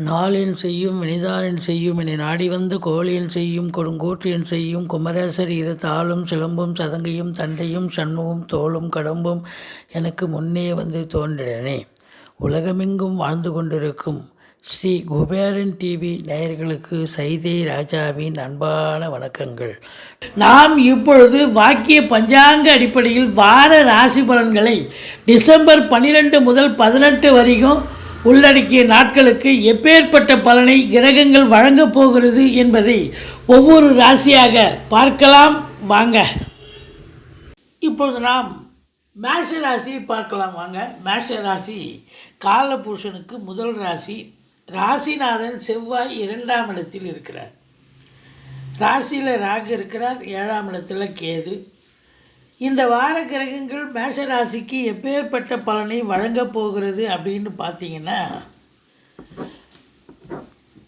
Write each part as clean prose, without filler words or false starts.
நாளின் செய்யும் வினிதானின் செய்யும் என நாடி வந்த கோழியின் செய்யும் கொடுங்கூற்றியன் செய்யும் குமரேசர் இது தாளும் சிலம்பும் சதங்கையும் தண்டையும் சண்முகம் தோளும் கடம்பும் எனக்கு முன்னே வந்து தோன்றினே. உலகமெங்கும் வாழ்ந்து கொண்டிருக்கும் ஸ்ரீ குபேரன் டிவி நேயர்களுக்கு சைதை ராஜாவின் அன்பான வணக்கங்கள். நாம் இப்பொழுது வாக்கிய பஞ்சாங்க அடிப்படையில் வார ராசி பலன்களை டிசம்பர் 12 முதல் 18 வரைக்கும் உள்ளடக்கிய நாட்களுக்கு எப்பேற்பட்ட பலனை கிரகங்கள் வழங்கப் போகிறது என்பதை ஒவ்வொரு ராசியாக பார்க்கலாம் வாங்க. இப்பொழுது நாம் மேஷ ராசியை பார்க்கலாம் வாங்க. மேஷ ராசி காலபுருஷனுக்கு முதல் ராசி. ராசிநாதன் செவ்வாய் 2ஆம் இடத்தில் இருக்கிறார். ராசியில் ராகு இருக்கிறார், 7ஆம் இடத்துல கேது. இந்த வார கிரகங்கள் மேஷ ராசிக்கு எப்பேற்பட்ட பலனை வழங்கப் போகிறது அப்படின்னு பார்த்தீங்கன்னா,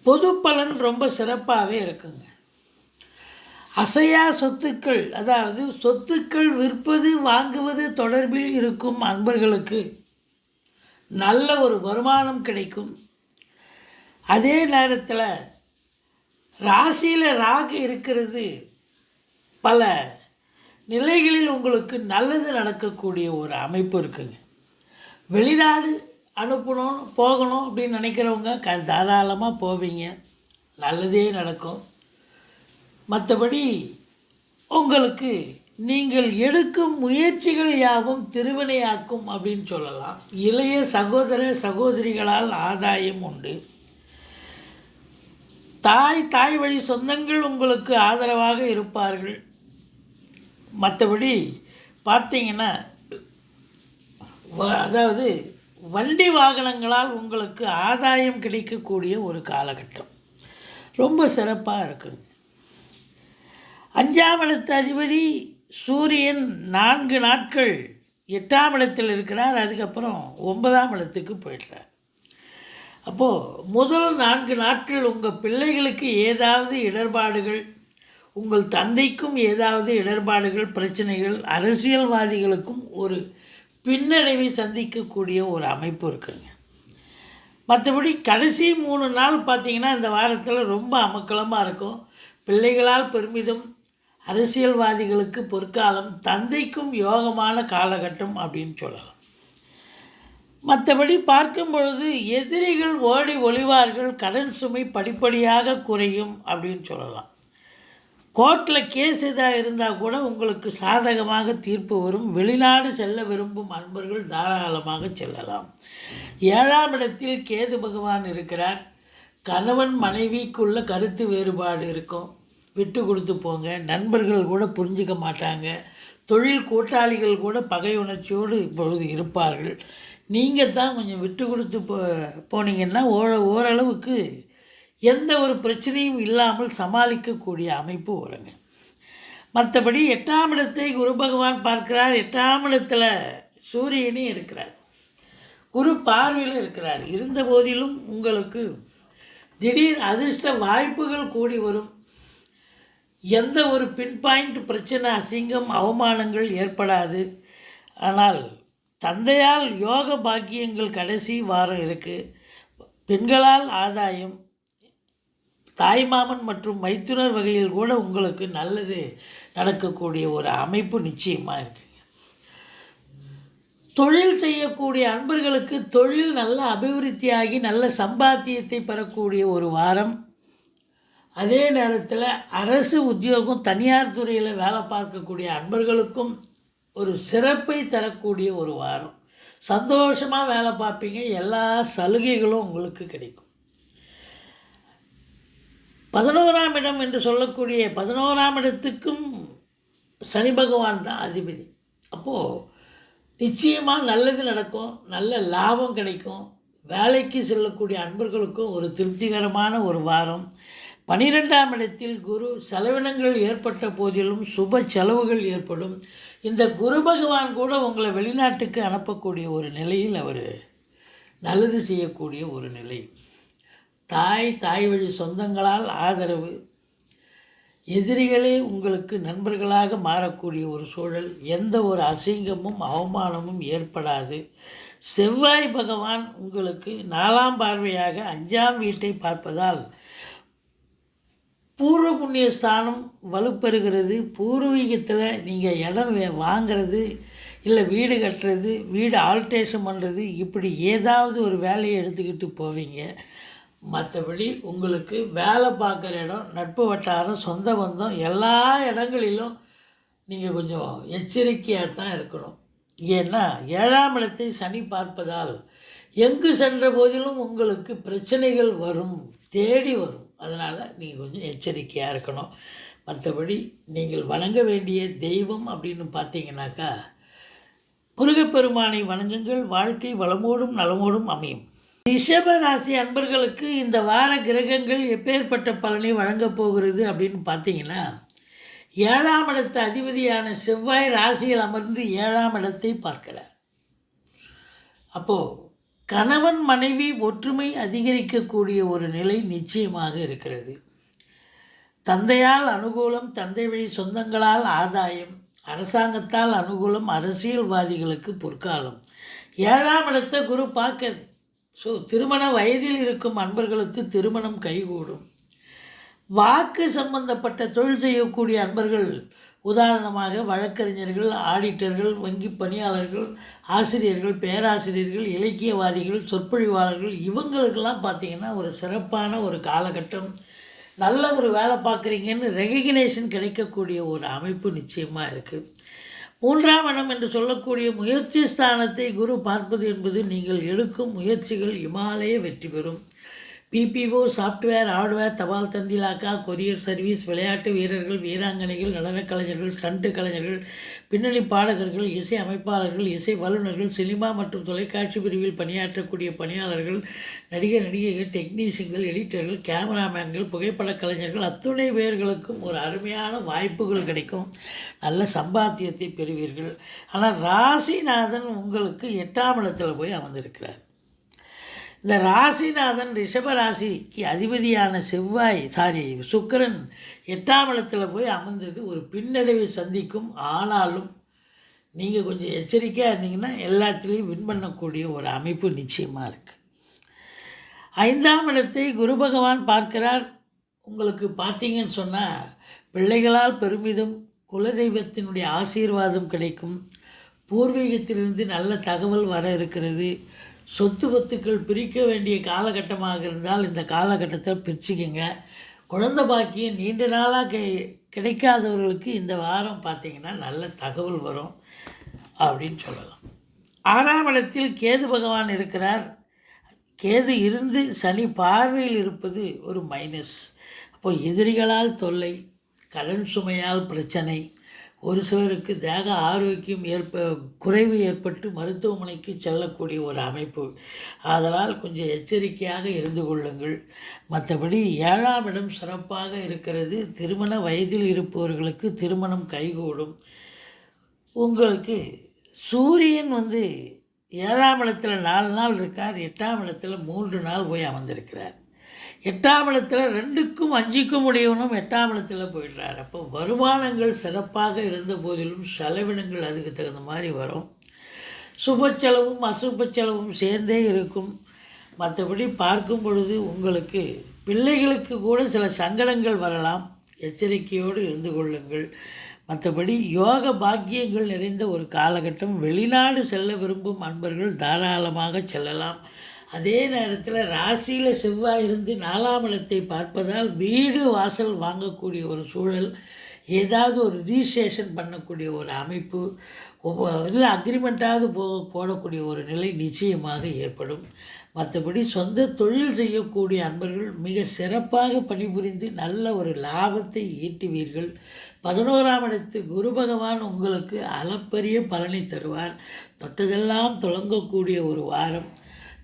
பொது பலன் ரொம்ப சிறப்பாகவே இருக்குங்க. அசையா சொத்துக்கள், அதாவது சொத்துக்கள் விற்பது வாங்குவது தொடர்பில் இருக்கும் அன்பர்களுக்கு நல்ல ஒரு வருமானம் கிடைக்கும். அதே நேரத்தில் ராசியில் ராகு இருக்கிறது பல நிலைகளில் உங்களுக்கு நல்லது நடக்கக்கூடிய ஒரு அமைப்பு இருக்குங்க. வெளிநாடு போகணும் அப்படின்னு நினைக்கிறவங்க தாராளமாக போவீங்க, நல்லதே நடக்கும். மற்றபடி உங்களுக்கு நீங்கள் எடுக்கும் முயற்சிகள் யாவும் திருவினையாக்கும் அப்படின்னு சொல்லலாம். இளைய சகோதர சகோதரிகளால் ஆதாயம் உண்டு. தாய் வழி சொந்தங்கள் உங்களுக்கு ஆதரவாக இருப்பார்கள். மற்றபடி பார்த்தீங்கன்னா, அதாவது வண்டி வாகனங்களால் உங்களுக்கு ஆதாயம் கிடைக்கக்கூடிய ஒரு காலகட்டம் ரொம்ப சிறப்பாக இருக்குங்க. 5ஆம் இடத்து அதிபதி சூரியன் 4 நாட்கள் 8ஆம் இடத்தில் இருக்கிறார். அதுக்கப்புறம் 9ஆம் இடத்துக்கு போயிடுறார். அப்போது முதல் 4 நாட்கள் உங்கள் பிள்ளைகளுக்கு ஏதாவது இடர்பாடுகள், உங்கள் தந்தைக்கும் ஏதாவது இடர்பாடுகள், பிரச்சனைகள், அரசியல்வாதிகளுக்கும் ஒரு பின்னடைவை சந்திக்கக்கூடிய ஒரு அமைப்பு இருக்குங்க. மற்றபடி கடைசி 3 நாள் பார்த்திங்கன்னா இந்த வாரத்தில் ரொம்ப அமக்கலமாக இருக்கும். பிள்ளைகளால் பெருமிதம், அரசியல்வாதிகளுக்கு பொற்காலம், தந்தைக்கும் யோகமான காலகட்டம் அப்படின்னு சொல்லலாம். மற்றபடி பார்க்கும் பொழுது எதிரிகள் ஓடி ஒளிவார்கள், கடன் சுமை படிப்படியாக குறையும் அப்படின்னு சொல்லலாம். கோர்ட்டில் கேஸ் எதாக இருந்தால் கூட உங்களுக்கு சாதகமாக தீர்ப்பு வரும். வெளிநாடு செல்ல விரும்பும் அன்பர்கள் தாராளமாக செல்லலாம். 7ஆம் இடத்தில் கேது பகவான் இருக்கிறார். கணவன் மனைவிக்குள்ள கருத்து வேறுபாடு இருக்கும், விட்டு கொடுத்து போங்க. நண்பர்கள் கூட புரிஞ்சிக்க மாட்டாங்க. தொழில் கூட்டாளிகள் கூட பகை உணர்ச்சியோடு இப்பொழுது இருப்பார்கள். நீங்கள் தான் கொஞ்சம் விட்டு கொடுத்து போனீங்கன்னா ஓரளவுக்கு எந்த ஒரு பிரச்சனையும் இல்லாமல் சமாளிக்கக்கூடிய அமைப்பு வருங்க. மற்றபடி 8ஆம் இடத்தை குரு பகவான் பார்க்கிறார். 8ஆம் இடத்துல சூரியனே இருக்கிறார். குரு பார்வையில் இருக்கிறார். இருந்த போதிலும் உங்களுக்கு திடீர் அதிர்ஷ்ட வாய்ப்புகள் கூடி வரும். எந்த ஒரு பின்பாயிண்ட் பிரச்சனை, அசிங்கம், அவமானங்கள் ஏற்படாது. ஆனால் தந்தையால் யோக பாக்கியங்கள் கடைசி வாரம் இருக்குது. பெண்களால் ஆதாயம், தாய்மாமன் மற்றும் மைத்துனர் வகையில் கூட உங்களுக்கு நல்லது நடக்கக்கூடிய ஒரு அமைப்பு நிச்சயமாக இருக்குங்க. தொழில் செய்யக்கூடிய அன்பர்களுக்கு தொழில் நல்ல அபிவிருத்தியாகி நல்ல சம்பாத்தியத்தை பெறக்கூடிய ஒரு வாரம். அதே நேரத்தில் அரசு உத்தியோகம், தனியார் துறையில் வேலை பார்க்கக்கூடிய அன்பர்களுக்கும் ஒரு சிறப்பை தரக்கூடிய ஒரு வாரம். சந்தோஷமாக வேலை பார்ப்பீங்க, எல்லா சலுகைகளும் உங்களுக்கு கிடைக்கும். 11ஆம் இடம் என்று சொல்லக்கூடிய 11ஆம் இடத்துக்கும் சனி பகவான் தான் அதிபதி. அப்போது நிச்சயமாக நல்லது நடக்கும், நல்ல லாபம் கிடைக்கும். வேலைக்கு செல்லக்கூடிய அன்பர்களுக்கும் ஒரு திருப்திகரமான ஒரு வாரம். 12ஆம் இடத்தில் குரு, செலவினங்கள் ஏற்பட்ட போதிலும் சுப செலவுகள் ஏற்படும். இந்த குரு பகவான் கூட உங்களை வெளிநாட்டுக்கு அனுப்பக்கூடிய ஒரு நிலையில் அவர் நல்லது செய்யக்கூடிய ஒரு நிலை. தாய் வழி சொந்தங்களால் ஆதரவு, எதிரிகளே உங்களுக்கு நண்பர்களாக மாறக்கூடிய ஒரு சூழல். எந்த ஒரு அசிங்கமும் அவமானமும் ஏற்படாது. செவ்வாய் பகவான் உங்களுக்கு 4ஆம் பார்வையாக 5ஆம் வீட்டை பார்ப்பதால் பூர்வ புண்ணிய ஸ்தானம் வலுப்பெறுகிறது. பூர்வீகத்தில் நீங்கள் இடம் வாங்கிறது, இல்லை வீடு கட்டுறது, வீடு ஆல்ட்ரேஷன் பண்ணுறது, இப்படி ஏதாவது ஒரு வேலையை எடுத்துக்கிட்டு போவீங்க. மற்றபடி உங்களுக்கு வேலை பார்க்குற இடம், நட்பு வட்டாரம், சொந்த பந்தம் எல்லா இடங்களிலும் நீங்கள் கொஞ்சம் எச்சரிக்கையாக தான் இருக்கணும். ஏன்னா 7ஆம் இடத்தை சனி பார்ப்பதால் எங்கு சென்ற போதிலும் உங்களுக்கு பிரச்சனைகள் வரும், தேடி வரும். அதனால் நீங்கள் கொஞ்சம் எச்சரிக்கையாக இருக்கணும். மற்றபடி நீங்கள் வணங்க வேண்டிய தெய்வம் அப்படின்னு பார்த்தீங்கன்னாக்கா, முருகப்பெருமானை வணங்குங்கள். வாழ்க்கை வளமோடும் நலமோடும் அமையும். ரிஷப ராசி அன்பர்களுக்கு இந்த வார கிரகங்கள் எப்பேற்பட்ட பலனை வழங்கப் போகிறது அப்படின்னு பார்த்தீங்கன்னா, 7ஆம் இடத்து அதிபதியான செவ்வாய் ராசியில் அமர்ந்து 7ஆம் இடத்தை பார்க்கிறார். அப்போது கணவன் மனைவி ஒற்றுமை அதிகரிக்கக்கூடிய ஒரு நிலை நிச்சயமாக இருக்கிறது. தந்தையால் அனுகூலம், தந்தை வழி சொந்தங்களால் ஆதாயம், அரசாங்கத்தால் அனுகூலம், அரசியல்வாதிகளுக்கு பொற்காலம். 7ஆம் இடத்தை குரு பார்க்குது. ஸோ திருமண வயதில் இருக்கும் அன்பர்களுக்கு திருமணம் கைகூடும். வாக்கு சம்பந்தப்பட்ட தொழில் செய்யக்கூடிய அன்பர்கள், உதாரணமாக வழக்கறிஞர்கள், ஆடிட்டர்கள், வங்கி பணியாளர்கள், ஆசிரியர்கள், பேராசிரியர்கள், இலக்கியவாதிகள், சொற்பொழிவாளர்கள், இவங்களுக்கெல்லாம் பார்த்திங்கன்னா ஒரு சிறப்பான ஒரு காலகட்டம். நல்ல ஒரு வேலை பார்க்குறீங்கன்னு ரெகக்னேஷன் கிடைக்கக்கூடிய ஒரு அமைப்பு நிச்சயமாக இருக்குது. 3ஆம் இடம் என்று சொல்லக்கூடிய முயற்சி ஸ்தானத்தை குரு பார்ப்பது என்பது நீங்கள் எடுக்கும் முயற்சிகள் இமாலய வெற்றி பெறும். பிபிஓ, சாஃப்ட்வேர், ஹார்ட்வேர், தபால் தந்தி இலாக்கா, கொரியர் சர்வீஸ், விளையாட்டு வீரர்கள், வீராங்கனைகள், நடனக் கலைஞர்கள், ஸ்டண்ட் கலைஞர்கள், பின்னணி பாடகர்கள், இசை அமைப்பாளர்கள், இசை வல்லுநர்கள், சினிமா மற்றும் தொலைக்காட்சி பிரிவில் பணியாற்றக்கூடிய பணியாளர்கள், நடிகர் நடிகைகள், டெக்னீஷியன்கள், எடிட்டர்கள், கேமராமேன்கள், புகைப்படக் கலைஞர்கள், அத்துணை பேர்களுக்கும் ஒரு அருமையான வாய்ப்புகள் கிடைக்கும். நல்ல சம்பாத்தியத்தை பெறுவீர்கள். ஆனால் ராசிநாதன் உங்களுக்கு 8ஆம் இடத்தில் போய் அமர்ந்திருக்கிறார். இந்த ராசிநாதன் ரிஷப ராசிக்கு அதிபதியான சுக்கிரன் 8ஆம் இடத்துல போய் அமர்ந்தது ஒரு பின்னடைவை சந்திக்கும். ஆனாலும் நீங்கள் கொஞ்சம் எச்சரிக்கையாக இருந்தீங்கன்னா எல்லாத்துலேயும் வின் பண்ணக்கூடிய ஒரு அமைப்பு நிச்சயமாக இருக்குது. 5ஆம் இடத்தை குரு பகவான் பார்க்கிறார். உங்களுக்கு பார்த்தீங்கன்னு சொன்னால் பிள்ளைகளால் பெருமிதம், குலதெய்வத்தினுடைய ஆசீர்வாதம் கிடைக்கும். பூர்வீகத்திலிருந்து நல்ல தகவல் வர இருக்கிறது. சொத்து பத்துக்கள் பிரிக்க வேண்டிய காலகட்டமாக இருந்தால் இந்த காலகட்டத்தில் பிரிச்சுக்கங்க. குழந்தை பாக்கியம் நீண்ட நாளாக கிடைக்காதவர்களுக்கு இந்த வாரம் பார்த்திங்கன்னா நல்ல தகவல் வரும் அப்படின்னு சொல்லலாம். 6ஆம் இடத்தில் கேது பகவான் இருக்கிறார். கேது இருந்து சனி பார்வையில் இருப்பது ஒரு மைனஸ். அப்போது எதிரிகளால் தொல்லை, கடன் சுமையால் பிரச்சனை, ஒரு சிலருக்கு தேக ஆரோக்கியம் குறைவு ஏற்பட்டு மருத்துவமனைக்கு செல்லக்கூடிய ஒரு அமைப்பு. அதனால் கொஞ்சம் எச்சரிக்கையாக இருந்து கொள்ளுங்கள். மற்றபடி 7ஆம் இடம் சிறப்பாக இருக்கிறது. திருமண வயதில் இருப்பவர்களுக்கு திருமணம் கைகூடும். உங்களுக்கு சூரியன் 7ஆம் இடத்துல 4 நாள் இருக்கார். 8ஆம் இடத்துல 3 நாள் போய் அமர்ந்திருக்கிறார். 8ஆம் இடத்துல 2க்கும் 5க்கும் உடையவனும் 8ஆம் இடத்துல போயிடுறார். அப்போ வருமானங்கள் சிறப்பாக இருந்த போதிலும் செலவினங்கள் அதுக்கு தகுந்த மாதிரி வரும். சுப செலவும் அசுப செலவும் சேர்ந்தே இருக்கும். மற்றபடி பார்க்கும் பொழுது உங்களுக்கு பிள்ளைகளுக்கு கூட சில சங்கடங்கள் வரலாம். எச்சரிக்கையோடு இருந்து கொள்ளுங்கள். மற்றபடி யோக பாக்கியங்கள் நிறைந்த ஒரு காலகட்டம். வெளிநாடு செல்ல விரும்பும் அன்பர்கள் தாராளமாக செல்லலாம். அதே நேரத்தில் ராசியில் செவ்வாய் இருந்து 4ஆம் இடத்தை பார்ப்பதால் வீடு வாசல் வாங்கக்கூடிய ஒரு சூழல், ஏதாவது ஒரு ரிஜிஸ்ட்ரேஷன் பண்ணக்கூடிய ஒரு அமைப்பு, இல்லை அக்ரிமெண்ட்டாவது போடக்கூடிய ஒரு நிலை நிச்சயமாக ஏற்படும். மற்றபடி சொந்த தொழில் செய்யக்கூடிய அன்பர்கள் மிக சிறப்பாக பணிபுரிந்து நல்ல ஒரு லாபத்தை ஈட்டுவீர்கள். 11ஆம் இடத்து குரு பகவான் உங்களுக்கு அளப்பரிய பலனை தருவார். தொட்டதெல்லாம் தொடங்கக்கூடிய ஒரு வாரம்.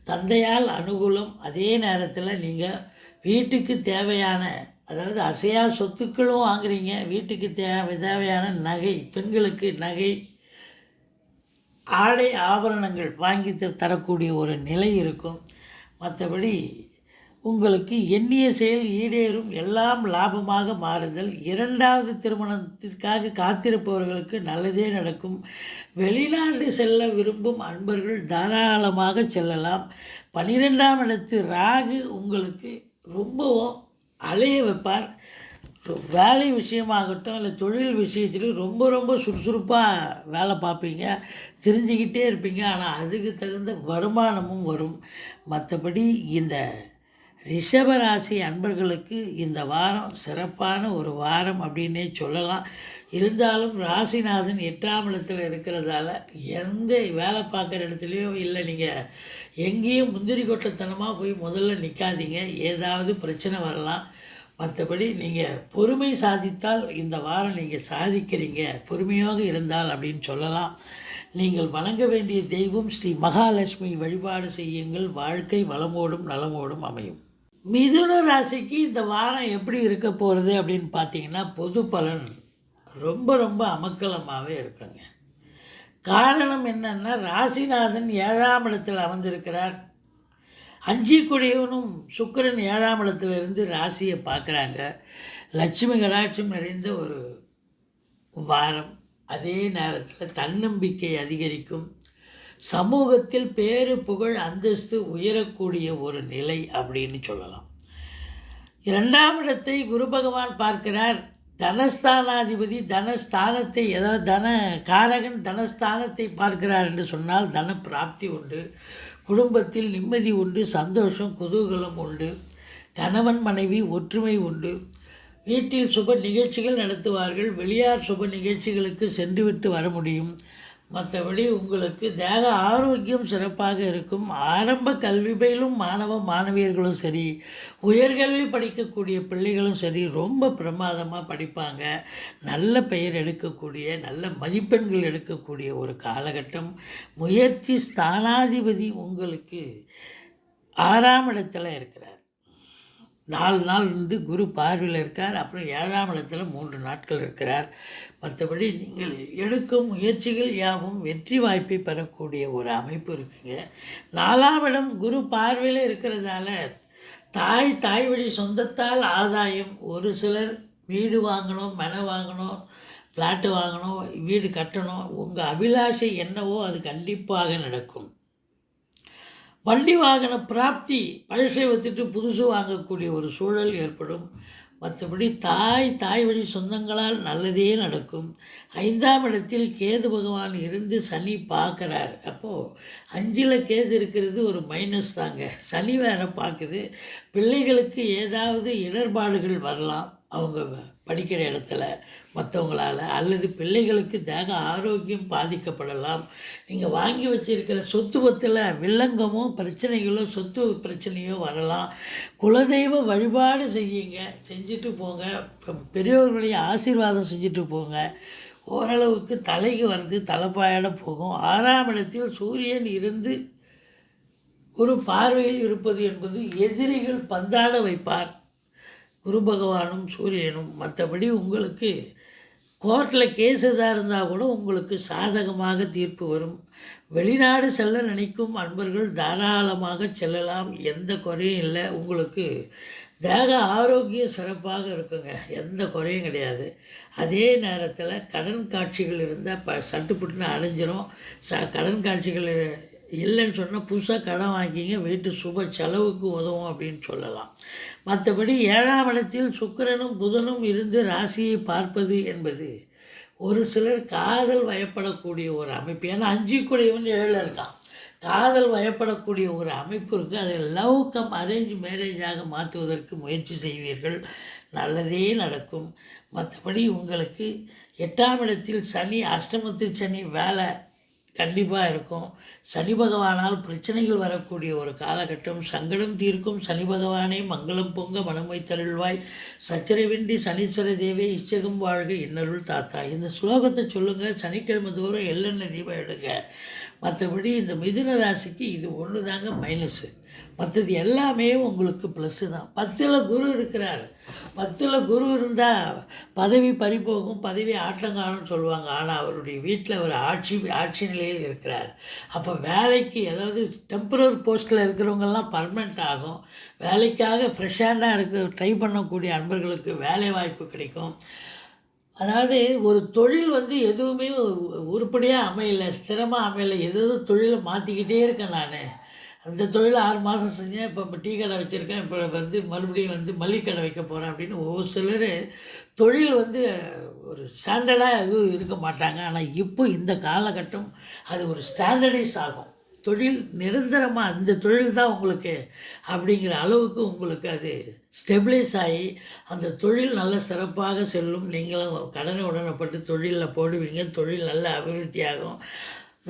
தந்தையால் அனுகூலம். அதே நேரத்தில் நீங்கள் வீட்டுக்கு தேவையான, அதாவது அசையா சொத்துக்களும் வாங்குறீங்க. வீட்டுக்கு தேவையான நகை, பெண்களுக்கு நகை, ஆடை ஆபரணங்கள் வாங்கி தரக்கூடிய ஒரு நிலை இருக்கும். மற்றபடி உங்களுக்கு எண்ணிய செயல் ஈடேறும், எல்லாம் லாபமாக மாறுதல். இரண்டாவது திருமணத்திற்காக காத்திருப்பவர்களுக்கு நல்லதே நடக்கும். வெளிநாடு செல்ல விரும்பும் அன்பர்கள் தாராளமாக செல்லலாம். 12ஆம் இடத்து ராகு உங்களுக்கு ரொம்பவும் அலைய வைப்பார். வேலை விஷயமாகட்டும் இல்லை தொழில் விஷயத்துலையும் ரொம்ப ரொம்ப சுறுசுறுப்பாக வேலை பார்ப்பீங்க, தெரிஞ்சுக்கிட்டே இருப்பீங்க. ஆனால் அதுக்கு தகுந்த வருமானமும் வரும். மற்றபடி இந்த ரிஷபராசி அன்பர்களுக்கு இந்த வாரம் சிறப்பான ஒரு வாரம் அப்படின்னே சொல்லலாம். இருந்தாலும் ராசிநாதன் 8ஆம் இடத்துல இருக்கிறதால எந்த வேலை பார்க்குற இடத்துலையோ இல்லை நீங்கள் எங்கேயும் முந்திரி கொட்டத்தனமாக போய் முதல்ல நிற்காதீங்க, ஏதாவது பிரச்சனை வரலாம். மற்றபடி நீங்கள் பொறுமை சாதித்தால் இந்த வாரம் நீங்கள் சாதிக்கிறீங்க, பொறுமையாக இருந்தால் அப்படின்னு சொல்லலாம். நீங்கள் வணங்க வேண்டிய தெய்வம் ஸ்ரீ மகாலட்சுமி வழிபாடு செய்யுங்கள். வாழ்க்கை வளமோடும் நலமோடும் அமையும். மிதுன ராசிக்கு இந்த வாரம் எப்படி இருக்க போகிறது அப்படின்னு பார்த்தீங்கன்னா, பொது பலன் ரொம்ப ரொம்ப அமக்கலமாகவே இருக்குங்க. காரணம் என்னன்னா, ராசிநாதன் 7ஆம் இடத்தில் அமர்ந்திருக்கிறார். 5 குடையவனும் சுக்கிரன் 7ஆம் இடத்துலேருந்து ராசியை பார்க்குறாங்க. லட்சுமி கடாட்சம் நிறைந்த ஒரு வாரம். அதே நேரத்தில் தன்னம்பிக்கை அதிகரிக்கும். சமூகத்தில் பேரு புகழ் அந்தஸ்து உயரக்கூடிய ஒரு நிலை அப்படின்னு சொல்லலாம். 2ஆம் இடத்தை குரு பகவான் பார்க்கிறார். தனஸ்தானாதிபதி தனஸ்தானத்தை, ஏதாவது தன காரகன் தனஸ்தானத்தை பார்க்கிறார் என்று சொன்னால் தன பிராப்தி உண்டு, குடும்பத்தில் நிம்மதி உண்டு, சந்தோஷம் குதூகலம் உண்டு, கணவன் மனைவி ஒற்றுமை உண்டு, வீட்டில் சுப நிகழ்ச்சிகள் நடத்துவார்கள், வெளியார் சுப நிகழ்ச்சிகளுக்கு சென்றுவிட்டு வர முடியும். மற்றபடி உங்களுக்கு தேக ஆரோக்கியம் சிறப்பாக இருக்கும். ஆரம்ப கல்வி பயிலும் மாணவ மாணவியர்களும் சரி, உயர்கல்வி படிக்கக்கூடிய பிள்ளைகளும் சரி ரொம்ப பிரமாதமாக படிப்பாங்க. நல்ல பெயர் எடுக்கக்கூடிய, நல்ல மதிப்பெண்கள் எடுக்கக்கூடிய ஒரு காலகட்டம். முயற்சி ஸ்தானாதிபதி உங்களுக்கு 6ஆம் இடத்துல இருக்கிறார். 4 நாள் குரு பார்வையில் இருக்கார். அப்புறம் 7ஆம் இடத்துல 3 நாட்கள் இருக்கிறார். மற்றபடி நீங்கள் எடுக்கும் முயற்சிகள் யாவும் வெற்றி வாய்ப்பை பெறக்கூடிய ஒரு அமைப்பு இருக்குங்க. 4ஆம் இடம் குரு பார்வையில் இருக்கிறதால தாய் வழி சொந்தத்தால் ஆதாயம். ஒரு சிலர் வீடு வாங்கணும், மனை வாங்கணும், ஃப்ளாட்டு வாங்கணும், வீடு கட்டணும், உங்கள் அபிலாஷை என்னவோ அது கண்டிப்பாக நடக்கும். வண்டி வாகன பிராப்தி, பழசை வைத்துட்டு புதுசு வாங்கக்கூடிய ஒரு சூழல் ஏற்படும். மற்றபடி தாய் வழி சொந்தங்களால் நல்லதே நடக்கும். 5ஆம் இடத்தில் கேது பகவான் இருந்து சனி பார்க்குறார். அப்போது 5ல் கேது இருக்கிறது ஒரு மைனஸ் தாங்க. சனி வேறு பார்க்குது. பிள்ளைகளுக்கு ஏதாவது இடர்பாடுகள் வரலாம் அவங்க படிக்கிற இடத்துல மற்றவங்களால், அல்லது பிள்ளைகளுக்கு தேக ஆரோக்கியம் பாதிக்கப்படலாம். நீங்கள் வாங்கி வச்சிருக்கிற சொத்து பத்தில் வில்லங்கமோ பிரச்சனைகளோ சொத்து பிரச்சனையோ வரலாம். குலதெய்வ வழிபாடு செய்யுங்க, செஞ்சுட்டு போங்க. பெரியவர்களுடைய ஆசீர்வாதம் செஞ்சுட்டு போங்க. ஓரளவுக்கு தலைக்கு வருது, தலைப்பாயோட போகும். 6ஆம் இடத்தில் சூரியன் இருந்து ஒரு பார்வையில் இருப்பது என்பது எதிரிகள் பந்தாட வைப்பார், குரு பகவானும் சூரியனும். மற்றபடி உங்களுக்கு கோர்ட்டில் கேஸ் எதாக இருந்தால் கூட உங்களுக்கு சாதகமாக தீர்ப்பு வரும். வெளிநாடு செல்ல நினைக்கும் அன்பர்கள் தாராளமாக செல்லலாம், எந்த குறையும் இல்லை. உங்களுக்கு தேக ஆரோக்கியம் சிறப்பாக இருக்குங்க, எந்த குறையும் கிடையாது. அதே நேரத்தில் கடன் காட்சிகள் இருந்தால் சட்டுப்புட்டுன்னு அடைஞ்சிரும். கடன் காட்சிகள் இல்லைன்னு சொன்னால் புதுசாக கடன் வாங்கிங்க, வீட்டு சுப செலவுக்கு உதவும் அப்படின்னு சொல்லலாம். மற்றபடி 7ஆம் இடத்தில் சுக்கிரனும் புதனும் இருந்து ராசியை பார்ப்பது என்பது ஒரு சிலர் காதல் வயப்படக்கூடிய ஒரு அமைப்பு. ஏன்னா 5 குடையவன் 7 இருக்கான். காதல் வயப்படக்கூடிய ஒரு அமைப்பு இருக்குது. அதை லவ் கம் அரேஞ்ச் மேரேஜாக மாற்றுவதற்கு முயற்சி செய்வீர்கள், நல்லதே நடக்கும். மற்றபடி உங்களுக்கு 8ஆம் இடத்தில் சனி, அஷ்டமத்தில் சனி வேலை கண்டிப்பாக இருக்கும். சனி பகவானால் பிரச்சனைகள் வரக்கூடிய ஒரு காலகட்டம். சங்கடம் தீர்க்கும் சனி பகவானே மங்களம் பொங்க மனமை தருள்வாய், சச்சரவின்றி சனீஸ்வர தேவே இச்சகம் வாழ்க இன்னருள் தாத்தா. இந்த ஸ்லோகத்தை சொல்லுங்கள், சனிக்கிழமை தோறும் எள்ளெண்ணெய் தீபம் எடுங்க. மற்றபடி இந்த மிதுன ராசிக்கு இது ஒன்று தாங்க மைனஸு. மற்றது எல்லாமே உங்களுக்கு ப்ளஸ்ஸு தான். 10ல் குரு இருக்கிறார். 10ல் குரு இருந்தால் பதவி பறிபோகும், பதவி ஆட்டங்காணும்னு சொல்லுவாங்க. ஆனால் அவருடைய வீட்டில் அவர் ஆட்சி நிலையில் இருக்கிறார். அப்போ வேலைக்கு, அதாவது டெம்பரரி போஸ்ட்டில் இருக்கிறவங்கெல்லாம் பர்மனெண்ட் ஆகும். வேலைக்காக ஃப்ரெஷ்ஷாக ட்ரை பண்ணக்கூடிய அன்பர்களுக்கு வேலை வாய்ப்பு கிடைக்கும். அதாவது ஒரு தொழில் எதுவுமே உருப்படியாக அமையலை, ஸ்திரமாக அமையலை. தொழிலை மாற்றிக்கிட்டே இருக்கேன் நான். அந்த தொழிலை 6 மாதம் செஞ்சேன், இப்போ டீ கடை வச்சுருக்கேன், இப்போ மறுபடியும் மளிகை கடை வைக்க போகிறேன் அப்படின்னு ஒவ்வொரு சிலர் தொழில் ஒரு ஸ்டாண்டர்டாக எதுவும் இருக்க மாட்டாங்க. ஆனால் இப்போ இந்த காலகட்டம் அது ஒரு ஸ்டாண்டர்டைஸ் ஆகும். தொழில் நிரந்தரமாக அந்த தொழில் தான் உங்களுக்கு அப்படிங்கிற அளவுக்கு உங்களுக்கு அது ஸ்டெபிளைஸ் ஆகி அந்த தொழில் நல்ல சிறப்பாக செல்லும். நீங்களும் கடனை உடனப்பட்டு தொழிலில் போடுவீங்க. தொழில் நல்ல அபிவிருத்தியாகும்.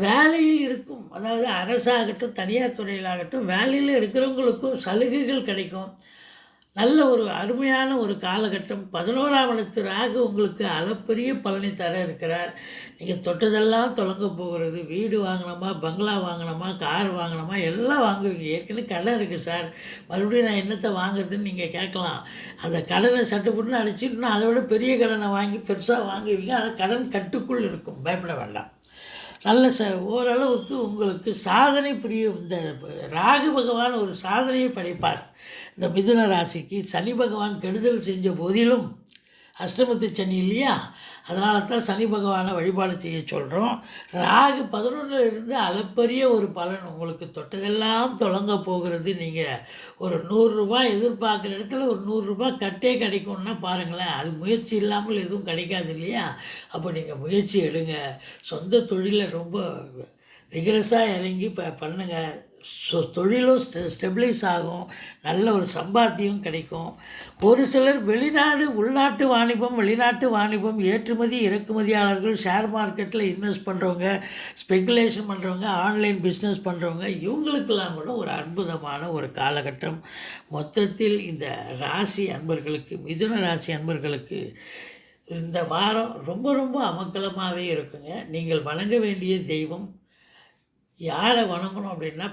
வேலையில் இருக்கும், அதாவது அரசாகட்டும் தனியார் துறையிலாகட்டும், வேலையில் இருக்கிறவங்களுக்கும் சலுகைகள் கிடைக்கும். நல்ல ஒரு அருமையான ஒரு காலகட்டம். 11ஆம் இடத்து ராகு உங்களுக்கு அளப்பரிய பலனை தர இருக்கிறார். நீங்கள் தொட்டதெல்லாம் தொடங்க போகிறது. வீடு வாங்கினோமா, பங்களா வாங்கினோமா, கார் வாங்கினோமா, எல்லாம் வாங்குவீங்க. ஏற்கனவே கடன் இருக்குது சார், மறுபடியும் நான் என்னத்தை வாங்குறதுன்னு நீங்கள் கேட்கலாம். அந்த கடனை சட்டுப்புட்டுன்னு அடிச்சு இன்னும் அதை விட பெரிய கடனை வாங்கி பெருசாக வாங்குவீங்க. ஆனால் கடன் கட்டுக்குள் இருக்கும், பயப்பட வேண்டாம். நல்ல ஓரளவுக்கு உங்களுக்கு சாதனை புரியும். இந்த ராகு பகவான் ஒரு சாதனையை படைப்பார். இந்த மிதுன ராசிக்கு சனி பகவான் கெடுதல் செஞ்ச போதிலும், அஷ்டமத்து சனி இல்லையா, அதனால தான் சனி பகவானை வழிபாடு செய்ய சொல்கிறோம். ராகு 11ல் இருந்து அளப்பரிய ஒரு பலன் உங்களுக்கு தொட்டதெல்லாம் தொடங்க போகிறது. நீங்கள் ஒரு 100 ரூபாய் எதிர்பார்க்குற இடத்துல ஒரு 100 ரூபாய் கட்டே கிடைக்கும்னா பாருங்களேன். அது முயற்சி இல்லாமல் எதுவும் கிடைக்காது இல்லையா. அப்போ நீங்கள் முயற்சி எடுங்க. சொந்த தொழிலில் ரொம்ப விகரஸாக இறங்கி பண்ணுங்கள். தொழிலும் ஸ்டெபிளைஸ் ஆகும். நல்ல ஒரு சம்பாத்தியம் கிடைக்கும். ஒரு சிலர் உள்நாட்டு வாணிபம், வெளிநாட்டு வாணிபம், ஏற்றுமதி இறக்குமதியாளர்கள், ஷேர் மார்க்கெட்டில் இன்வெஸ்ட் பண்ணுறவங்க, ஸ்பெகுலேஷன் பண்ணுறவங்க, ஆன்லைன் பிஸ்னஸ் பண்ணுறவங்க, இவங்களுக்கெல்லாம் கூட ஒரு அற்புதமான ஒரு காலகட்டம். மொத்தத்தில் இந்த ராசி அன்பர்களுக்கு, மிதுன ராசி அன்பர்களுக்கு இந்த வாரம் ரொம்ப ரொம்ப அமங்கலமாகவே இருக்குங்க. நீங்கள் வணங்க வேண்டிய தெய்வம், யாரை வணங்கணும் அப்படின்னா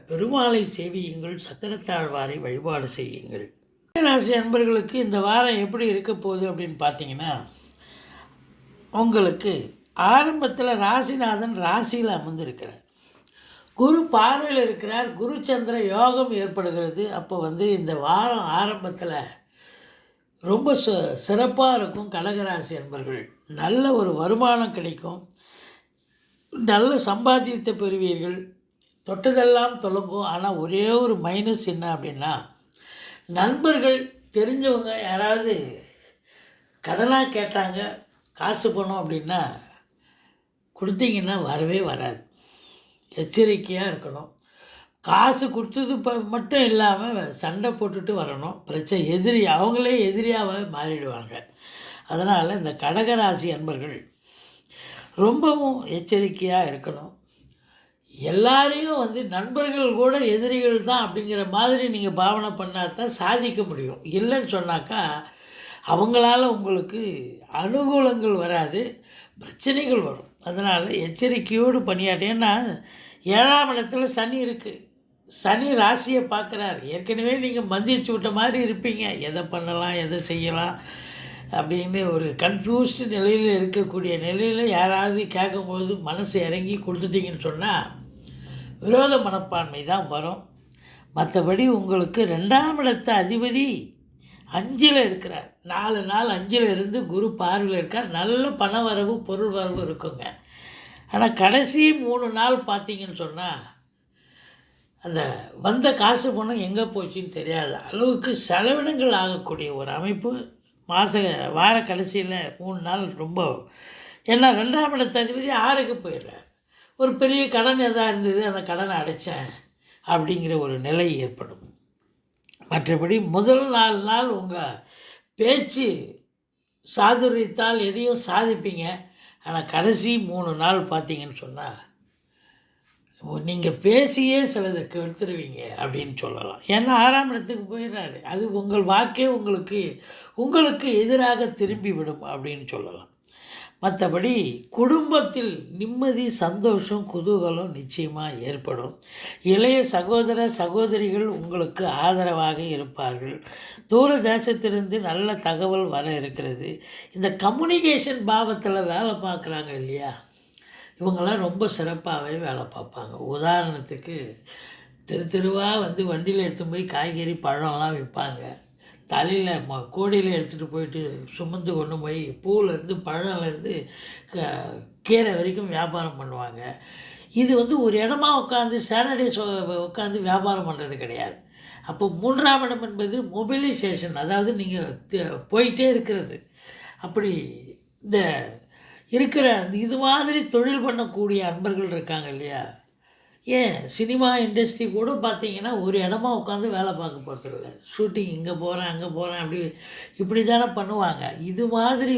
பெருமாளை சேவியுங்கள், சக்கரத்தாழ்வாரை வழிபாடு செய்யுங்கள். ராசி அன்பர்களுக்கு இந்த வாரம் எப்படி இருக்க போகுது அப்படின்னு பார்த்தீங்கன்னா, உங்களுக்கு ஆரம்பத்தில் ராசிநாதன் ராசியில் அமர்ந்திருக்கிறார். குரு பார்வையில் இருக்கிறார். குரு சந்திர யோகம் ஏற்படுகிறது. அப்போ இந்த வாரம் ஆரம்பத்தில் ரொம்ப சிறப்பாக இருக்கும். கடகராசி அன்பர்கள் நல்ல ஒரு வருமானம் கிடைக்கும். நல்ல சம்பாத்தியத்தை பெறுவீர்கள். தொட்டதெல்லாம் தொடங்கும். ஆனால் ஒரே ஒரு மைனஸ் என்ன அப்படின்னா, நண்பர்கள் தெரிஞ்சவங்க யாராவது கடனாக கேட்டாங்க, காசு பணம் அப்படின்னா கொடுத்தீங்கன்னா வரவே வராது. எச்சரிக்கையாக இருக்கணும். காசு கொடுத்தது மட்டும் இல்லாமல் சண்டை போட்டுட்டு வரணும். பிரச்சனை அவங்களே எதிரியாக மாறிடுவாங்க. அதனால் இந்த கடகராசி அன்பர்கள் ரொம்பவும் எச்சரிக்கையாக இருக்கணும். எல்லாரையும் நண்பர்கள் கூட எதிரிகள் தான் அப்படிங்கிற மாதிரி நீங்கள் பாவனை பண்ணால் தான் சாதிக்க முடியும். இல்லைன்னு சொன்னாக்கா அவங்களால உங்களுக்கு அனுகூலங்கள் வராது, பிரச்சனைகள் வரும். அதனால் எச்சரிக்கையோடு பணியாற்ற. ஏன்னா 7ஆம் இடத்துல சனி இருக்குது. சனி ராசியை பார்க்குறாரு. ஏற்கனவே நீங்கள் மந்திரிச்சு விட்ட மாதிரி இருப்பீங்க. எதை பண்ணலாம், எதை செய்யலாம் அப்படின்னு ஒரு கன்ஃபியூஸ்டு நிலையில் இருக்கக்கூடிய நிலையில் யாராவது கேட்கும்போது மனசு இறங்கி கொடுத்துட்டிங்கன்னு சொன்னால் விரோத மனப்பான்மை தான் வரும். மற்றபடி உங்களுக்கு 2ஆம் இடத்த அதிபதி 5ல் இருக்கிறார். 4 நாள் 5ல் இருந்து குரு பார்வையில் இருக்கார். நல்ல பண வரவு, பொருள் வரவு இருக்குங்க. ஆனால் கடைசி 3 நாள் பார்த்தீங்கன்னு சொன்னால் அந்த வந்த காசு பணம் எங்கே போச்சுன்னு தெரியாத அளவுக்கு செலவினங்கள் ஆகக்கூடிய ஒரு அமைப்பு. வார கடைசியில் 3 நாள் ரொம்ப, ஏன்னா 2ஆம் இடத்த அதிபதி 6க்கு போயிடுறார். ஒரு பெரிய கடன் எதாக இருந்தது, அந்த கடனை அடைச்சேன் அப்படிங்கிற ஒரு நிலை ஏற்படும். மற்றபடி முதல் 4 நாள் உங்கள் பேச்சு சாதுரியத்தால் எதையும் சாதிப்பீங்க. ஆனால் கடைசி 3 நாள் பார்த்தீங்கன்னு சொன்னால் நீங்கள் பேசியே சிலதை கெடுத்துருவீங்க அப்படின்னு சொல்லலாம். ஏன்னா 6ஆம் இடத்துக்கு போயிடுறாரு. அது உங்கள் வாக்கே உங்களுக்கு எதிராக திரும்பி விடும் அப்படின்னு சொல்லலாம். மற்றபடி குடும்பத்தில் நிம்மதி, சந்தோஷம், குதூகலம் நிச்சயமாக ஏற்படும். இளைய சகோதர சகோதரிகள் உங்களுக்கு ஆதரவாக இருப்பார்கள். தூர தேசத்திலிருந்து நல்ல தகவல் வர இருக்கிறது. இந்த கம்யூனிகேஷன் பாவத்தில் வேலை பார்க்குறாங்க இல்லையா, இவங்களாம் ரொம்ப சிறப்பாகவே வேலை பார்ப்பாங்க. உதாரணத்துக்கு தெருவாக வண்டியில் எடுத்துன்னு போய் காய்கறி பழம்லாம் விற்பாங்க. தலையில் கோடியில் எடுத்துகிட்டு போயிட்டு சுமந்து கொண்டு போய் பூவிலேருந்து பழம்லேருந்து கீரை வரைக்கும் வியாபாரம் பண்ணுவாங்க. இது ஒரு இடமா உட்காந்து சாட்டர்டே உட்காந்து வியாபாரம் பண்ணுறது கிடையாது. அப்போ 3ஆம் இடம் என்பது மொபிலைசேஷன், அதாவது நீங்கள் போயிட்டே இருக்கிறது. அப்படி இந்த இருக்கிற இது மாதிரி தொழில் பண்ணக்கூடிய அன்பர்கள் இருக்காங்க இல்லையா, ஏன் சினிமா இண்டஸ்ட்ரி கூட பார்த்தீங்கன்னா ஒரு இடமா உட்காந்து வேலை பார்க்க போகிறதில்ல. ஷூட்டிங் இங்கே போகிறேன் அங்கே போகிறேன் இப்படி தானே பண்ணுவாங்க. இது மாதிரி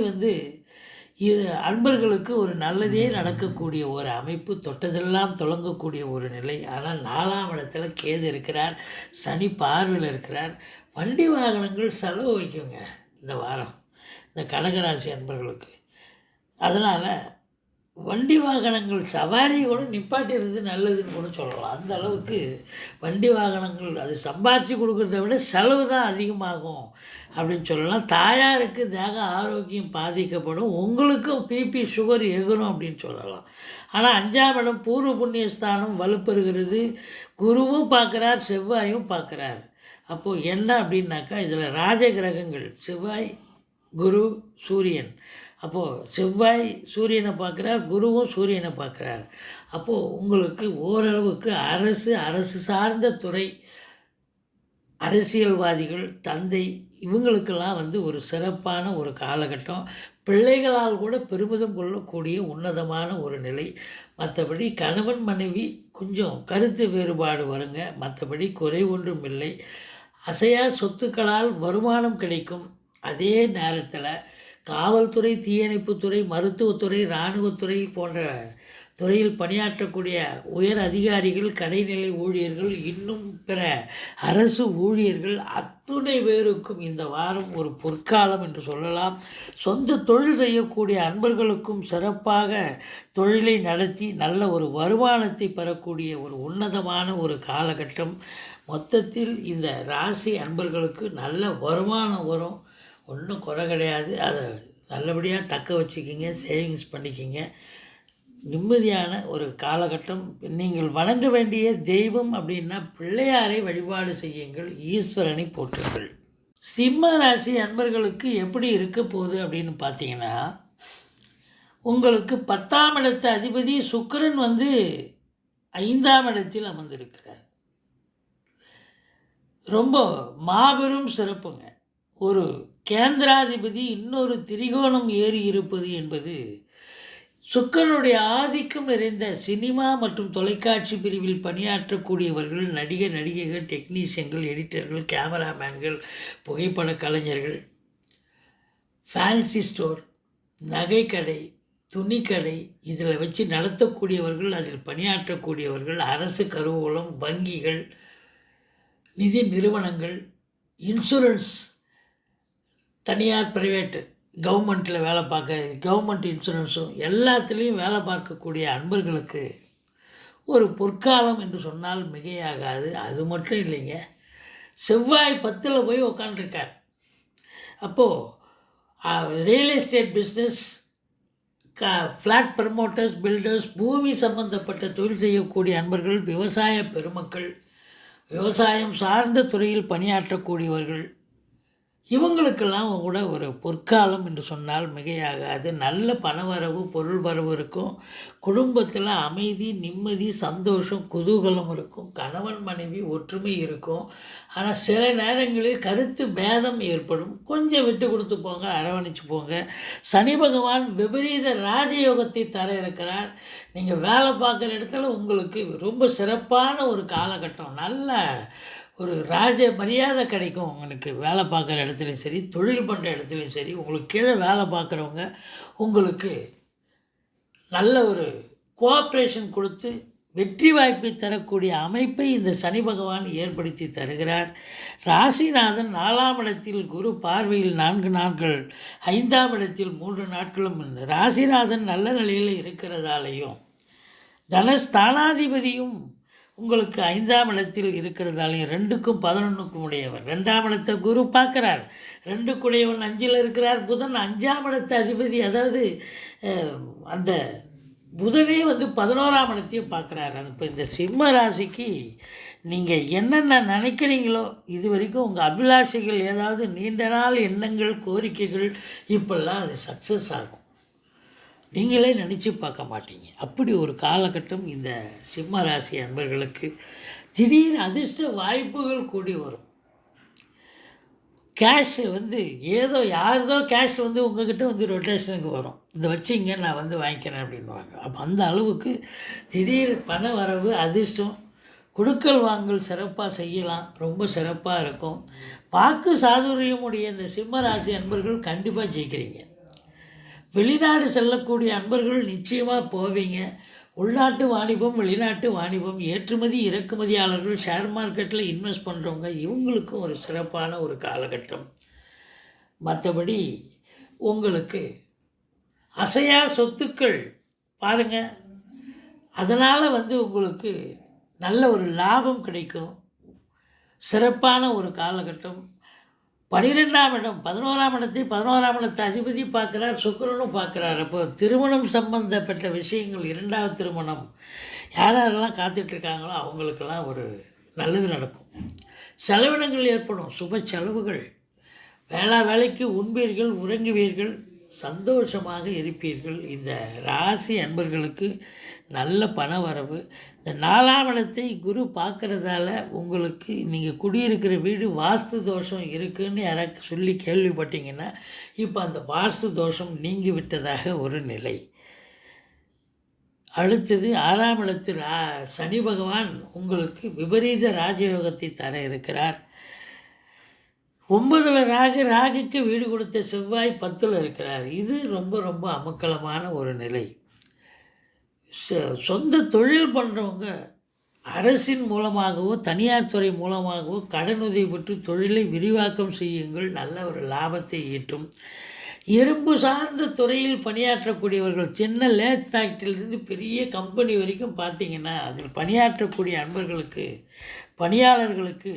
இது அன்பர்களுக்கு ஒரு நல்லதே நடக்கக்கூடிய ஒரு அமைப்பு, தொட்டதெல்லாம் தொடங்கக்கூடிய ஒரு நிலை. ஆனால் 4ஆம் இடத்துல கேது இருக்கிறார், சனி பார்வையில் இருக்கிறார். வண்டி வாகனங்கள் செலவு வைக்குங்க இந்த வாரம் இந்த கடகராசி அன்பர்களுக்கு. அதனால் வண்டி வாகனங்கள் சவாரி கூட நிப்பாட்டிடுறது நல்லதுன்னு கூட சொல்லலாம். அந்த அளவுக்கு வண்டி வாகனங்கள் அது சம்பாதிச்சு கொடுக்குறத விட செலவு தான் அதிகமாகும் அப்படின்னு சொல்லலாம். தாயாருக்கு தேக ஆரோக்கியம் பாதிக்கப்படும், உங்களுக்கும் பிபி சுகர் எகுரும் அப்படின்னு சொல்லலாம். ஆனால் 5ஆம் இடம் பூர்வ புண்ணியஸ்தானம் வலுப்பெறுகிறது. குருவும் பார்க்குறார், செவ்வாயும் பார்க்குறார். அப்போது என்ன அப்படின்னாக்கா, இதில் ராஜ கிரகங்கள் செவ்வாய், குரு, சூரியன். அப்போது செவ்வாய் சூரியனை பார்க்குறார், குருவும் சூரியனை பார்க்குறார். அப்போது உங்களுக்கு ஓரளவுக்கு அரசு சார்ந்த துறை, அரசியல்வாதிகள், தந்தை, இவங்களுக்கெல்லாம் ஒரு சிறப்பான ஒரு காலகட்டம். பிள்ளைகளால் கூட பெருமிதம் கொள்ளக்கூடிய உன்னதமான ஒரு நிலை. மற்றபடி கணவன் மனைவி கொஞ்சம் கருத்து வேறுபாடு வருங்க, மற்றபடி குறை ஒன்றும் இல்லை. அசையா சொத்துக்களால் வருமானம் கிடைக்கும். அதே நேரத்தில் காவல்துறை, தீயணைப்புத்துறை, மருத்துவத்துறை, இராணுவத்துறை போன்ற துறையில் பணியாற்றக்கூடிய உயர் அதிகாரிகள், கடைநிலை ஊழியர்கள், இன்னும் பிற அரசு ஊழியர்கள் அத்துணை பேருக்கும் இந்த வாரம் ஒரு பொற்காலம் என்று சொல்லலாம். சொந்த தொழில் செய்யக்கூடிய அன்பர்களுக்கும் சிறப்பாக தொழிலை நடத்தி நல்ல ஒரு வருமானத்தை பெறக்கூடிய ஒரு உன்னதமான ஒரு காலகட்டம். மொத்தத்தில் இந்த ராசி அன்பர்களுக்கு நல்ல வருமானம் வரும், ஒன்றும் குறை கிடையாது. அதை நல்லபடியாக தக்க வச்சுக்கிங்க, சேவிங்ஸ் பண்ணிக்கிங்க. நிம்மதியான ஒரு காலகட்டம். நீங்கள் வணங்க வேண்டிய தெய்வம் அப்படின்னா பிள்ளையாரை வழிபாடு செய்யுங்கள், ஈஸ்வரனை போற்றுங்கள். சிம்ம ராசி அன்பர்களுக்கு எப்படி இருக்க போகுது அப்படின்னு பார்த்தீங்கன்னா, உங்களுக்கு 10ஆம் இடத்து அதிபதி சுக்கிரன் 5ஆம் இடத்தில் அமர்ந்திருக்கிறார். ரொம்ப மாபெரும் சிறப்புங்க. ஒரு கேந்திராதிபதி இன்னொரு திரிகோணம் ஏறி இருப்பது என்பது சுக்கிரனுடைய ஆதிக்கம் நிறைந்த சினிமா மற்றும் தொலைக்காட்சி பிரிவில் பணியாற்றக்கூடியவர்கள், நடிகைகள், டெக்னீஷியன்கள், எடிட்டர்கள், கேமராமேன்கள், புகைப்பட கலைஞர்கள், ஃபேன்சி ஸ்டோர், நகைக்கடை, துணிக்கடை, இதில் வச்சு நடத்தக்கூடியவர்கள், அதில் பணியாற்றக்கூடியவர்கள், அரசு கருவூலம், வங்கிகள், நிதி நிறுவனங்கள், இன்சூரன்ஸ், தனியார் பிரைவேட்டு, கவர்மெண்ட்டில் வேலை பார்க்க கவர்மெண்ட் இன்சூரன்ஸும் எல்லாத்துலேயும் வேலை பார்க்கக்கூடிய அன்பர்களுக்கு ஒரு பொற்காலம் என்று சொன்னால் மிகையாகாது. அது மட்டும் இல்லைங்க, செவ்வாய் 10ல் போய் உக்காண்டிருக்கார். அப்போது real estate business, flat promoters, builders, பூமி சம்பந்தப்பட்ட தொழில் செய்யக்கூடிய அன்பர்கள், விவசாய பெருமக்கள், விவசாயம் சார்ந்த துறையில் பணியாற்றக்கூடியவர்கள், இவங்களுக்கெல்லாம் கூட ஒரு பொற்காலம் என்று சொன்னால் மிகையாகாது. நல்ல பணவரவு, பொருள் வரவு இருக்கும். குடும்பத்தில் அமைதி, நிம்மதி, சந்தோஷம், குதூகலம் இருக்கும். கணவன் மனைவி ஒற்றுமை இருக்கும். ஆனால் சில நேரங்களில் கருத்து பேதம் ஏற்படும். கொஞ்சம் விட்டு கொடுத்து போங்க, அரவணைச்சு போங்க. சனி பகவான் விபரீத ராஜயோகத்தை தர இருக்கிறார். நீங்கள் வேலை பார்க்குற இடத்துல உங்களுக்கு ரொம்ப சிறப்பான ஒரு காலகட்டம். நல்ல ஒரு ராஜ மரியாதை கிடைக்கும். உங்களுக்கு வேலை பார்க்குற இடத்துலையும் சரி, தொழில் பண்ணுற இடத்துலையும் சரி, உங்களுக்கு கீழே வேலை பார்க்குறவங்க உங்களுக்கு நல்ல ஒரு கோஆப்ரேஷன் கொடுத்து வெற்றி வாய்ப்பை தரக்கூடிய அமைப்பை இந்த சனி பகவான் ஏற்படுத்தி தருகிறார். ராசிநாதன் 4ஆம் இடத்தில் குரு பார்வையில் 4 நாட்கள், 5ஆம் இடத்தில் 3 நாட்களும் ராசிநாதன் நல்ல நிலையில் இருக்கிறதாலையும் தனஸ்தானாதிபதியும் உங்களுக்கு 5ஆம் இடத்தில் இருக்கிறதாலையும் 2க்கும் 11க்கும் உடையவர். 2ஆம் இடத்தை குரு பார்க்குறார், 2க்குடையவன் 5இல் இருக்கிறார். புதன் 5ஆம் இடத்த அதிபதி, அதாவது அந்த புதனே 11ஆம் இடத்தையும் பார்க்குறாரு. இப்போ இந்த சிம்ம ராசிக்கு நீங்கள் என்னென்ன நினைக்கிறீங்களோ இது வரைக்கும் உங்கள் அபிலாஷைகள் ஏதாவது நீண்ட நாள் எண்ணங்கள் கோரிக்கைகள் இப்பெல்லாம் அது சக்ஸஸ் ஆகும். நீங்களே நினச்சி பார்க்க மாட்டீங்க. அப்படி ஒரு காலகட்டம் இந்த சிம்ம ராசி அன்பர்களுக்கு. திடீர் அதிர்ஷ்ட வாய்ப்புகள் கூடி வரும். கேஷ் ஏதோ யாரதோ கேஷ் உங்கள்கிட்ட ரொட்டேஷனுக்கு வரும். இதை வச்சிங்க நான் வாங்கிக்கிறேன் அப்படின்வாங்க. அப்போ அந்த அளவுக்கு திடீர் பண வரவு, அதிர்ஷ்டம், கொடுக்கல் வாங்கல் சிறப்பாக செய்யலாம். ரொம்ப சிறப்பாக இருக்கும். வாக்கு சாதுரியமுடைய இந்த சிம்ம ராசி அன்பர்கள் கண்டிப்பாக ஜெயிக்கிறீங்க. வெளிநாடு செல்லக்கூடிய அன்பர்கள் நிச்சயமாக போவீங்க. உள்நாட்டு வாணிபம், வெளிநாட்டு வாணிபம், ஏற்றுமதி இறக்குமதியாளர்கள், ஷேர் மார்க்கெட்டில் இன்வெஸ்ட் பண்ணுறவங்க, இவங்களுக்கும் ஒரு சிறப்பான ஒரு காலகட்டம். மற்றபடி உங்களுக்கு அசையா சொத்துக்கள் பாருங்கள், அதனால் உங்களுக்கு நல்ல ஒரு லாபம் கிடைக்கும். சிறப்பான ஒரு காலகட்டம். 12ஆம் இடம், 11ஆம் இடத்தை 11ஆம் இடத்தை அதிபதி பார்க்குறார், சுக்கிரனும் பார்க்குறார். அப்போ திருமணம் சம்பந்தப்பட்ட விஷயங்கள், 2வது திருமணம் யாரெல்லாம் காத்துட்ருக்காங்களோ அவங்களுக்கெல்லாம் ஒரு நல்லது நடக்கும். செலவினங்கள் ஏற்படும், சுப செலவுகள். வேலைக்கு உண்பீர்கள், உறங்குவீர்கள், சந்தோஷமாக இருப்பீர்கள். இந்த ராசி அன்பர்களுக்கு நல்ல பண வரவு. இந்த 4ஆம் இடத்தை குரு பார்க்குறதால உங்களுக்கு நீங்கள் குடியிருக்கிற வீடு வாஸ்து தோஷம் இருக்குதுன்னு யாராவது சொல்லி கேள்விப்பட்டீங்கன்னா இப்போ அந்த வாஸ்து தோஷம் நீங்கி விட்டதாக ஒரு நிலை. அடுத்தது 6ஆம் இடத்தில் சனி பகவான் உங்களுக்கு விபரீத ராஜயோகத்தை தர இருக்கிறார். 9ல் ராகுக்கு வீடு கொடுத்த செவ்வாய் 10ல் இருக்கிறார். இது ரொம்ப ரொம்ப அமக்கலமான ஒரு நிலை. சொந்த தொழில் பண்ணுறவங்க அரசின் மூலமாகவோ தனியார் துறை மூலமாகவோ கடனுதவி பெற்று தொழிலை விரிவாக்கம் செய்யுங்கள். நல்ல ஒரு லாபத்தை ஈட்டும். இரும்பு சார்ந்த துறையில் பணியாற்றக்கூடியவர்கள், சின்ன லேத் ஃபேக்ட்ரியிலிருந்து பெரிய கம்பெனி வரைக்கும் பார்த்திங்கன்னா அதில் பணியாற்றக்கூடிய அன்பர்களுக்கு, பணியாளர்களுக்கு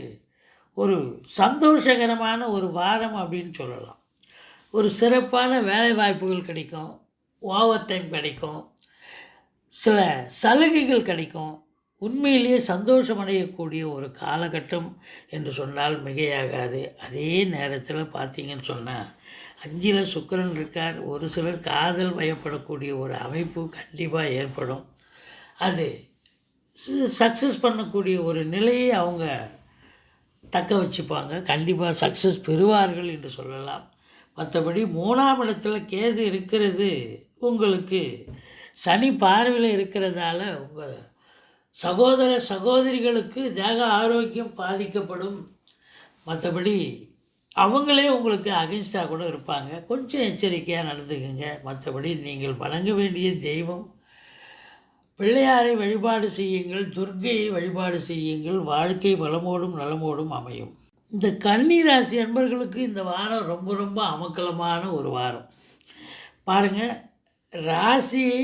ஒரு சந்தோஷகரமான ஒரு வாரம் அப்படின்னு சொல்லலாம். ஒரு சிறப்பான வேலை வாய்ப்புகள் கிடைக்கும், ஓவர் டைம் கிடைக்கும், சில சலுகைகள் கிடைக்கும். உண்மையிலேயே சந்தோஷமடையக்கூடிய ஒரு காலகட்டம் என்று சொன்னால் மிகையாகாது. அதே நேரத்தில் பார்த்திங்கன்னு சொன்னால் 5ல் சுக்கிரன் இருக்கார். ஒரு சிலர் காதல் வயப்படக்கூடிய ஒரு அமைப்பு கண்டிப்பாக ஏற்படும். அது சக்ஸஸ் பண்ணக்கூடிய ஒரு நிலையை அவங்க தக்க வச்சுப்பாங்க. கண்டிப்பாக சக்ஸஸ் பெறுவார்கள் என்று சொல்லலாம். மற்றபடி 3ஆம் இடத்துல கேது இருக்கிறது உங்களுக்கு சனி பார்வையில் இருக்கிறதால உங்கள் சகோதர சகோதரிகளுக்கு தேக ஆரோக்கியம் பாதிக்கப்படும். மற்றபடி அவங்களே உங்களுக்கு அகென்ஸ்டாக கூட இருப்பாங்க. கொஞ்சம் எச்சரிக்கையாக நடந்துக்குங்க. மற்றபடி நீங்கள் வணங்க வேண்டிய தெய்வம் பிள்ளையாரை வழிபாடு செய்யுங்கள், துர்க்கையை வழிபாடு செய்யுங்கள். வாழ்க்கை வளமோடும் நலமோடும் அமையும். இந்த கன்னி ராசி அன்பர்களுக்கு இந்த வாரம் ரொம்ப ரொம்ப அமக்கலமான ஒரு வாரம். பாருங்கள், ராசியை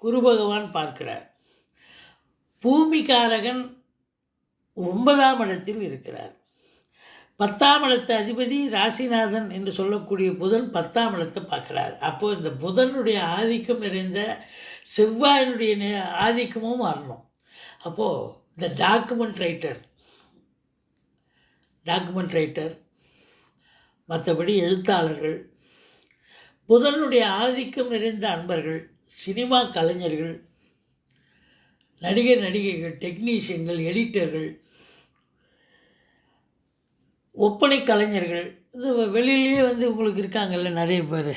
குரு பகவான் பார்க்கிறார். பூமிகாரகன் 9ஆம் இடத்தில் இருக்கிறார். 10ஆம் இடத்து அதிபதி ராசிநாதன் என்று சொல்லக்கூடிய புதன் 10ஆம் இடத்தை பார்க்குறார். அப்போது இந்த புதனுடைய ஆதிக்கம் நிறைந்த செவ்வாயினுடைய ஆதிக்கமும் வரணும். அப்போது இந்த டாக்குமெண்ட் ரைட்டர் மற்றபடி எழுத்தாளர்கள், புதனுடைய ஆதிக்கம் நிறைந்த அன்பர்கள், சினிமா கலைஞர்கள், நடிகைகள், டெக்னீஷியன்கள், எடிட்டர்கள், ஒப்பனை கலைஞர்கள், இது வெளியிலேயே உங்களுக்கு இருக்காங்கல்ல நிறைய பேர்.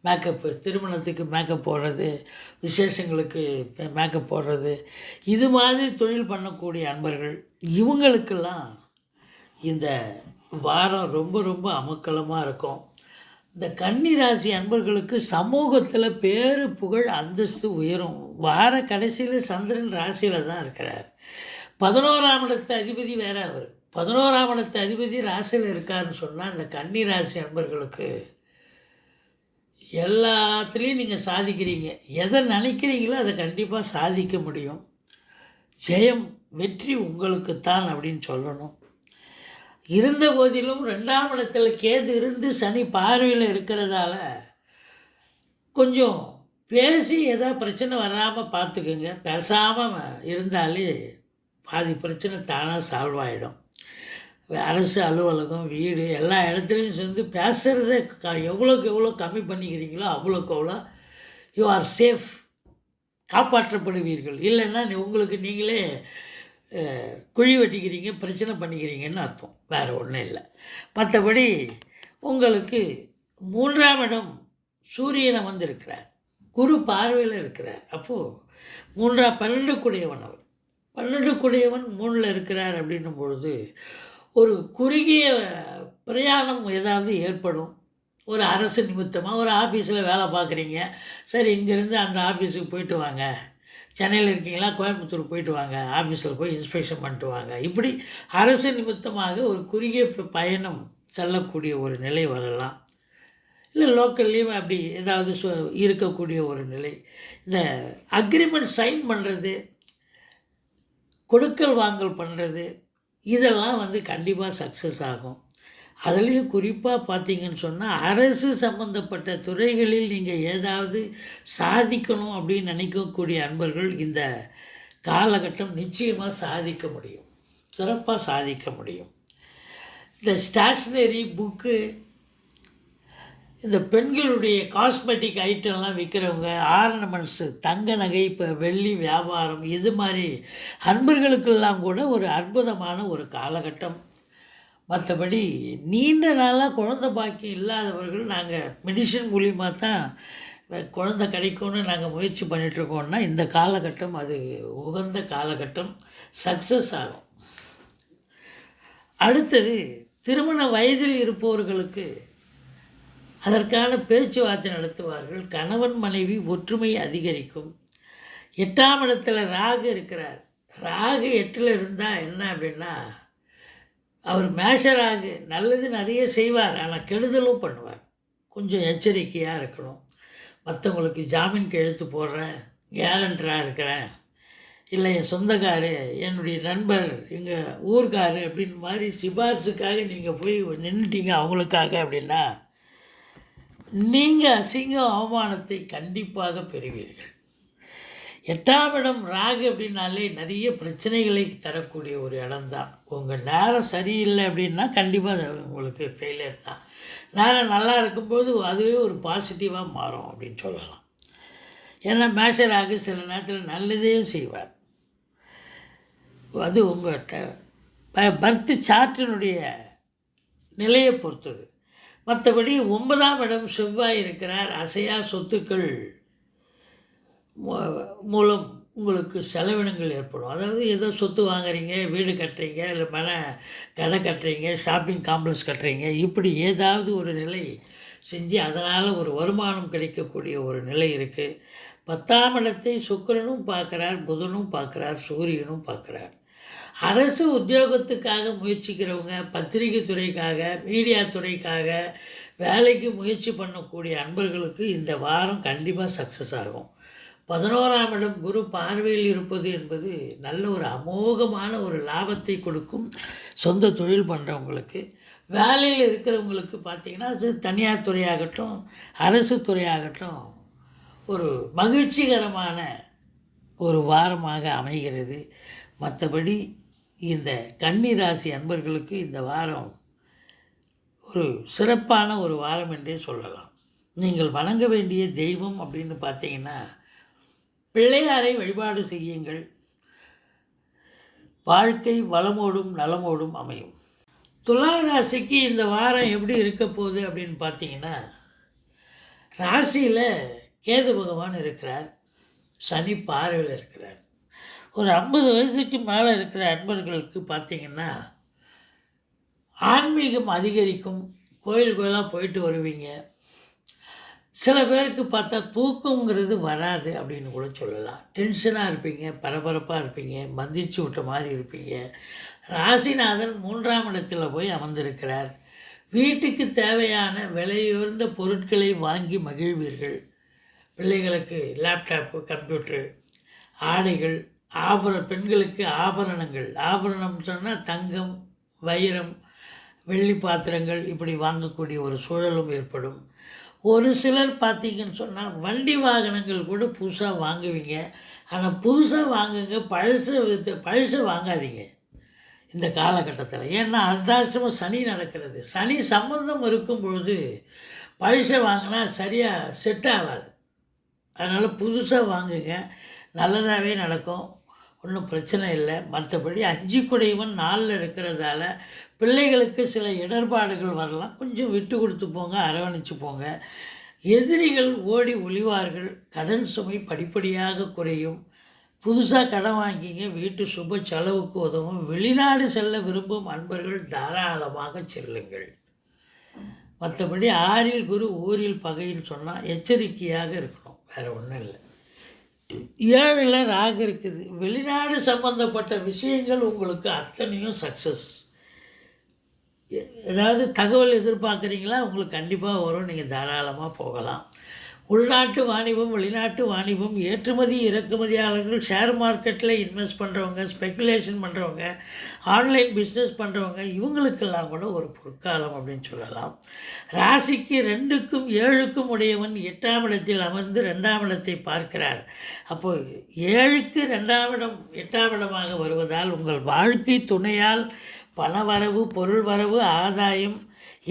மேக்கப்பு, திருமணத்துக்கு மேக்கப் போடுறது, விசேஷங்களுக்கு மேக்கப் போடுறது, இது மாதிரி தொழில் பண்ணக்கூடிய அன்பர்கள், இவங்களுக்கெல்லாம் இந்த வாரம் ரொம்ப ரொம்ப அமக்கலமாக இருக்கும். இந்த கன்னி ராசி அன்பர்களுக்கு சமூகத்தில் பேரு புகழ் அந்தஸ்து உயரும். வார கடைசியில் சந்திரன் ராசியில் தான் இருக்கிறார். 11ஆம் இடத்து அதிபதி வேறு. அவர் 11ஆம் இடத்து அதிபதி ராசியில் இருக்காருன்னு சொன்னால் இந்த கன்னி ராசி அன்பர்களுக்கு எல்லாத்துலேயும் நீங்கள் சாதிக்கிறீங்க. எதை நினைக்கிறீங்களோ அதை கண்டிப்பாக சாதிக்க முடியும். ஜெயம் வெற்றி உங்களுக்குத்தான் அப்படின்னு சொல்லணும். இருந்த போதிலும் 2ஆம் இடத்துல கேது இருந்து சனி பார்வையில் இருக்கிறதால கொஞ்சம் பேசி ஏதாவது பிரச்சனை வராமல் பார்த்துக்குங்க. பேசாமல் இருந்தாலே பாதி பிரச்சனை தானாக சால்வ் ஆகிடும். அரசு அலுவலகம், வீடு எல்லா இடத்துலையும் சேர்ந்து பேசுகிறத எவ்வளோக்கு எவ்வளோ கம்மி பண்ணிக்கிறீங்களோ அவ்வளோக்கு அவ்வளோ யூ ஆர் சேஃப், காப்பாற்றப்படுவீர்கள். இல்லைன்னா உங்களுக்கு நீங்களே குழி வெட்டிக்கிறீங்க, பிரச்சனை பண்ணிக்கிறீங்கன்னு அர்த்தம். வேறு ஒன்றும் இல்லை. மற்றபடி உங்களுக்கு 3ஆம் இடம் சூரியனை இருக்கிறார், குரு பார்வையில் இருக்கிறார். அப்போது 12 குடையவன். அவர் 12 குடையவன் 3ல் இருக்கிறார். அப்படின்னும் பொழுது ஒரு குறுகிய பிரயாணம் ஏதாவது ஏற்படும். ஒரு அரசு நிமித்தமாக ஒரு ஆஃபீஸில் வேலை பார்க்குறீங்க. சரி, இங்கேருந்து அந்த ஆஃபீஸுக்கு போயிட்டு வாங்க. சென்னையில் இருக்கீங்களா, கோயம்புத்தூர் போயிட்டு வாங்க, ஆஃபீஸில் போய் இன்ஸ்பெக்ஷன் பண்ணிட்டு வாங்க. இப்படி அரசு நிமித்தமாக ஒரு குறுகிய பயணம் செல்லக்கூடிய ஒரு நிலை வரலாம். இல்லை லோக்கல்லையும் அப்படி ஏதாவது இருக்கக்கூடிய ஒரு நிலை. இந்த அக்ரிமெண்ட் சைன் பண்ணுறது, கொடுக்கல் வாங்கல் பண்ணுறது, இதெல்லாம் கண்டிப்பாக சக்ஸஸ் ஆகும். அதுலேயும் குறிப்பாக பார்த்தீங்கன்னு சொன்னால் அரசு சம்பந்தப்பட்ட துறைகளில் நீங்கள் ஏதாவது சாதிக்கணும் அப்படின்னு நினைக்கக்கூடிய அன்பர்கள் இந்த காலகட்டம் நிச்சயமாக சாதிக்க முடியும், சிறப்பாக சாதிக்க முடியும். இந்த ஸ்டேஷ்னரி, புக்கு, இந்த பெண்களுடைய காஸ்மெட்டிக் ஐட்டம்லாம் விற்கிறவங்க, ஆர்னமெண்ட்ஸு, தங்க நகை, இப்போ வெள்ளி வியாபாரம், இது மாதிரி அன்பர்களுக்கெல்லாம் கூட ஒரு அற்புதமான ஒரு காலகட்டம். மற்றபடி நீண்ட நாளாக குழந்தை பாக்கியம் இல்லாதவர்கள் நாங்கள் மெடிசன் மூலிமா தான் குழந்தை கிடைக்கும்னு நாங்கள் முயற்சி பண்ணிகிட்ருக்கோன்னா இந்த காலகட்டம் அது உகந்த காலகட்டம், சக்ஸஸ் ஆகும். அடுத்தது திருமண வயதில் இருப்பவர்களுக்கு அதற்கான பேச்சுவார்த்தை நடத்துவார்கள். கணவன் மனைவி ஒற்றுமை அதிகரிக்கும். 8ஆம் இடத்துல ராகு இருக்கிறார். ராகு 8ல் இருந்தால் என்ன அப்படின்னா, அவர் மேஷராகு நல்லது நிறைய செய்வார், ஆனால் கெடுதலும் பண்ணுவார். கொஞ்சம் எச்சரிக்கையாக இருக்கணும். மற்றவங்களுக்கு ஜாமீன் கையெழுத்து போடுறேன், கேரண்டராக இருக்கிறேன், இல்லை என் சொந்தக்காரு, என்னுடைய நண்பர், எங்கள் ஊர்க்காரு அப்படின்னு மாதிரி சிபாரிசுக்காக நீங்கள் போய் நின்றுட்டீங்க அவங்களுக்காக அப்படின்னா நீங்கள் அசிங்கம் அவமானத்தை கண்டிப்பாக பெறுவீர்கள். 8ஆம் இடம் ராகு அப்படின்னாலே நிறைய பிரச்சனைகளை தரக்கூடிய ஒரு இடம்தான். உங்கள் நேரம் சரியில்லை அப்படின்னா கண்டிப்பாக உங்களுக்கு ஃபெயிலியர் தான். நேரம் நல்லா இருக்கும்போது அதுவே ஒரு பாசிட்டிவாக மாறும் அப்படின்னு சொல்லலாம். ஏன்னா மேஷ ராகு சில நேரத்தில் நல்லதையும் செய்வார். அது உங்கள்கிட்ட பர்த் சார்ட்டினுடைய நிலையை பொறுத்தது. மற்றபடி 9ஆம் இடம் செவ்வாய் இருக்கிறார். அசையா சொத்துக்கள் மூலம் உங்களுக்கு செலவினங்கள் ஏற்படும். அதாவது ஏதோ சொத்து வாங்குறீங்க, வீடு கட்டுறீங்க, இல்லை கடை கட்டுறீங்க, ஷாப்பிங் காம்ப்ளெக்ஸ் கட்டுறீங்க, இப்படி ஏதாவது ஒரு நிலை செஞ்சு அதனால் ஒரு வருமானம் கிடைக்கக்கூடிய ஒரு நிலை இருக்குது. 10ஆம் இடத்தை சுக்கிரனும் பார்க்குறார், புதனும் பார்க்குறார், சூரியனும் பார்க்குறார். அரசு உத்தியோகத்துக்காக முயற்சிக்கிறவங்க, பத்திரிகை துறைக்காக, மீடியா துறைக்காக வேலைக்கு முயற்சி பண்ணக்கூடிய அன்பர்களுக்கு இந்த வாரம் கண்டிப்பாக சக்ஸஸ் ஆகும். 11ஆம் இடம் குரு பார்வையில் இருப்பது என்பது நல்ல ஒரு அமோகமான ஒரு லாபத்தை கொடுக்கும். சொந்த தொழில் பண்ணுறவங்களுக்கு, வேலையில் இருக்கிறவங்களுக்கு பார்த்திங்கன்னா அது தனியார் துறையாகட்டும் அரசு துறையாகட்டும் ஒரு மகிழ்ச்சிகரமான ஒரு வாரமாக அமைகிறது. மற்றபடி இந்த கன்னி ராசி அன்பர்களுக்கு இந்த வாரம் ஒரு சிறப்பான ஒரு வாரம் என்றே சொல்லலாம். நீங்கள் வணங்க வேண்டிய தெய்வம் அப்படின்னு பார்த்தீங்கன்னா பிள்ளையாரை வழிபாடு செய்யுங்கள். வாழ்க்கை வளமோடும் நலமோடும் அமையும். துலா ராசிக்கு இந்த வாரம் எப்படி இருக்க போகுது அப்படின்னு பார்த்தீங்கன்னா, ராசியில் கேது பகவான் இருக்கிறார், சனி பார்வையில் இருக்கிறார். ஒரு 50 வயசுக்கு மேலே இருக்கிற அன்பர்களுக்கு பார்த்திங்கன்னா ஆன்மீகம் அதிகரிக்கும். கோயிலாக போயிட்டு வருவீங்க. சில பேருக்கு பார்த்தா தூக்கங்கிறது வராது அப்படின்னு கூட சொல்லலாம். டென்ஷனாக இருப்பீங்க, பரபரப்பாக இருப்பீங்க, மந்திரிச்சு விட்ட மாதிரி இருப்பீங்க. ராசிநாதன் 3ஆம் இடத்துல போய் அமர்ந்திருக்கிறார். வீட்டுக்கு தேவையான விலையுயர்ந்த பொருட்களை வாங்கி மகிழ்வீர்கள். பிள்ளைகளுக்கு லேப்டாப்பு, கம்ப்யூட்ரு, ஆடைகள், பெண்களுக்கு ஆபரணங்கள். ஆபரணம் சொன்னால் தங்கம், வைரம், வெள்ளி பாத்திரங்கள் இப்படி வாங்கக்கூடிய ஒரு சூழலும் ஏற்படும். ஒரு சிலர் பார்த்தீங்கன்னு சொன்னால் வண்டி வாகனங்கள் கூட புதுசாக வாங்குவீங்க. ஆனால் புதுசாக வாங்குங்க, பழசை வாங்காதீங்க இந்த காலகட்டத்தில். ஏன்னா அர்த்தாசிரம சனி நடக்கிறது. சனி சம்பந்தம் இருக்கும் பொழுது பழசை வாங்கினா சரியாக செட் ஆகாது. அதனால் புதுசாக வாங்குங்க, நல்லதாகவே நடக்கும், ஒன்றும் பிரச்சனை இல்லை. மற்றபடி 5 குடையவன் 4ல் இருக்கிறதால பிள்ளைகளுக்கு சில இடர்பாடுகள் வரலாம். கொஞ்சம் விட்டு கொடுத்து போங்க, அரவணைச்சு போங்க. எதிரிகள் ஓடி ஒளிவார்கள். கடன் சுமை படிப்படியாக குறையும். புதுசாக கடன் வாங்கிங்க, வீட்டு சுப செலவுக்கு உதவும். வெளிநாடு செல்ல விரும்பும் அன்பர்கள் தாராளமாக செல்லுங்கள். மற்றபடி 6ல் குரு ஊரில் பகைன்னு சொன்னால் எச்சரிக்கையாக இருக்கணும், வேறு ஒன்றும் இல்லை. 7ல் ராகு இருக்குது. வெளிநாடு சம்பந்தப்பட்ட விஷயங்கள் உங்களுக்கு அத்தனையும் சக்ஸஸ். ஏதாவது தகவல் எதிர்பார்க்குறீங்களா? உங்களுக்கு கண்டிப்பாக வரும், நீங்கள் தாராளமாக போகலாம். உள்நாட்டு வாணிபம், வெளிநாட்டு வாணிபம், ஏற்றுமதி இறக்குமதியாளர்கள், ஷேர் மார்க்கெட்டில் இன்வெஸ்ட் பண்ணுறவங்க, ஸ்பெக்குலேஷன் பண்ணுறவங்க, ஆன்லைன் பிஸ்னஸ் பண்ணுறவங்க, இவங்களுக்கெல்லாம் கூட ஒரு பொற்காலம் அப்படின்னு சொல்லலாம். ராசிக்கு 2க்கும் 7க்கும் உடையவன் 8ஆம் இடத்தில் அமர்ந்து 2ஆம் இடத்தை பார்க்கிறார். அப்போது 7க்கு 2ஆம் இடம் 8ஆம் இடமாக வருவதால் உங்கள் வாழ்க்கை துணையால் பணவரவு, பொருள் வரவு, ஆதாயம்.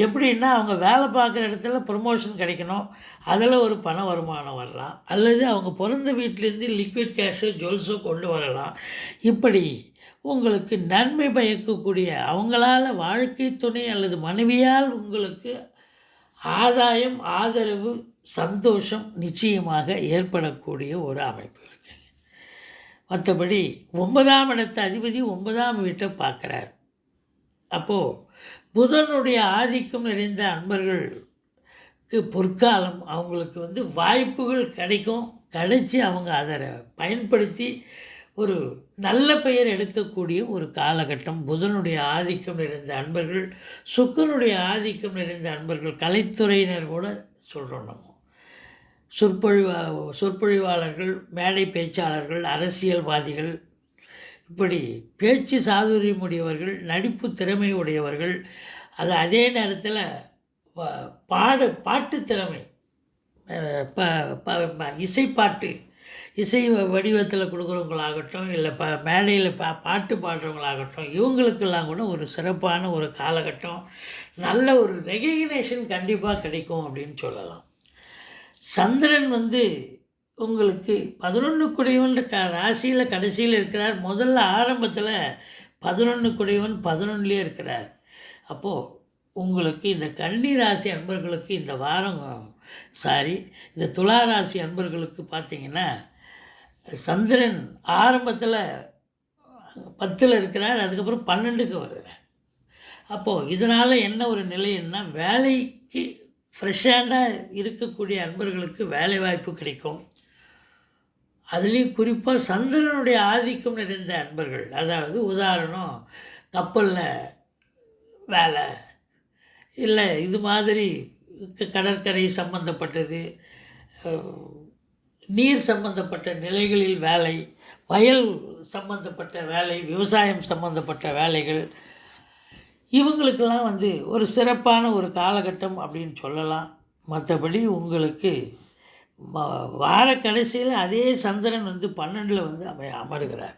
எப்படின்னா அவங்க வேலை பார்க்குற இடத்துல ப்ரமோஷன் கிடைக்கணும், அதில் ஒரு பண வருமானம் வரலாம். அல்லது அவங்க பிறந்த வீட்டிலேருந்து லிக்விட் கேஷோ ஜுவல்ஸோ கொண்டு வரலாம். இப்படி உங்களுக்கு நன்மை பயக்கக்கூடிய, அவங்களால வாழ்க்கை துணை அல்லது மனைவியால் உங்களுக்கு ஆதாயம், ஆதரவு, சந்தோஷம் நிச்சயமாக ஏற்படக்கூடிய ஒரு அமைப்பு இருக்குது. மற்றபடி 9ஆம் இடத்த அதிபதி 9ஆம் வீட்டை பார்க்குறார். அப்போது புதனுடைய ஆதிக்கம் நிறைந்த அன்பர்களுக்கு பொற்காலம். அவங்களுக்கு வாய்ப்புகள் கிடைச்சி அவங்க அதை பயன்படுத்தி ஒரு நல்ல பெயர் எடுக்கக்கூடிய ஒரு காலகட்டம். புதனுடைய ஆதிக்கம் நிறைந்த அன்பர்கள், சுக்கிரனுடைய ஆதிக்கம் நிறைந்த அன்பர்கள், கலைத்துறையினர் கூட சொல்கிறோம் நம்ம. சொற்பொழிவாளர்கள், மேடை பேச்சாளர்கள், அரசியல்வாதிகள், இப்படி பேச்சு சாதுரியம் உடையவர்கள், நடிப்பு திறமை உடையவர்கள், அதே நேரத்தில் பாட்டு திறமை, இசை வடிவத்தில் கொடுக்குறவங்களாகட்டும், இல்லை மேடையில் பாட்டு பாடுறவங்களாகட்டும், இவங்களுக்கெல்லாம் கூட ஒரு சிறப்பான ஒரு காலகட்டம். நல்ல ஒரு ரெகக்னேஷன் கண்டிப்பாக கிடைக்கும் அப்படின்னு சொல்லலாம். சந்திரன் உங்களுக்கு 11 குடையவன் ராசியில் கடைசியில் இருக்கிறார். முதல்ல ஆரம்பத்தில் 11 குடையவன் 11லே இருக்கிறார். அப்போது உங்களுக்கு இந்த கன்னி ராசி அன்பர்களுக்கு இந்த வாரம் இந்த துலா ராசி அன்பர்களுக்கு பார்த்திங்கன்னா சந்திரன் ஆரம்பத்தில் 10ல் இருக்கிறார், அதுக்கப்புறம் 12க்கு வருகிறார். அப்போது இதனால் என்ன ஒரு நிலைன்னா, வேலைக்கு ஃப்ரெஷ்ஷாக இருக்கக்கூடிய அன்பர்களுக்கு வேலை வாய்ப்பு கிடைக்கும். அதுலேயும் குறிப்பாக சந்திரனுடைய ஆதிக்கம் நிறைந்த அன்பர்கள், அதாவது உதாரணம் கப்பலில் வேலை, இல்லை இது மாதிரி கடற்கரை சம்பந்தப்பட்டது, நீர் சம்பந்தப்பட்ட நிலைகளில் வேலை, வயல் சம்பந்தப்பட்ட வேலை, விவசாயம் சம்பந்தப்பட்ட வேலைகள், இவங்களுக்கெல்லாம் ஒரு சிறப்பான ஒரு காலகட்டம் அப்படின்னு சொல்லலாம். மற்றபடி உங்களுக்கு வார கடைசியில் அதே சந்திரன் 12ல் அமர்கிறார்.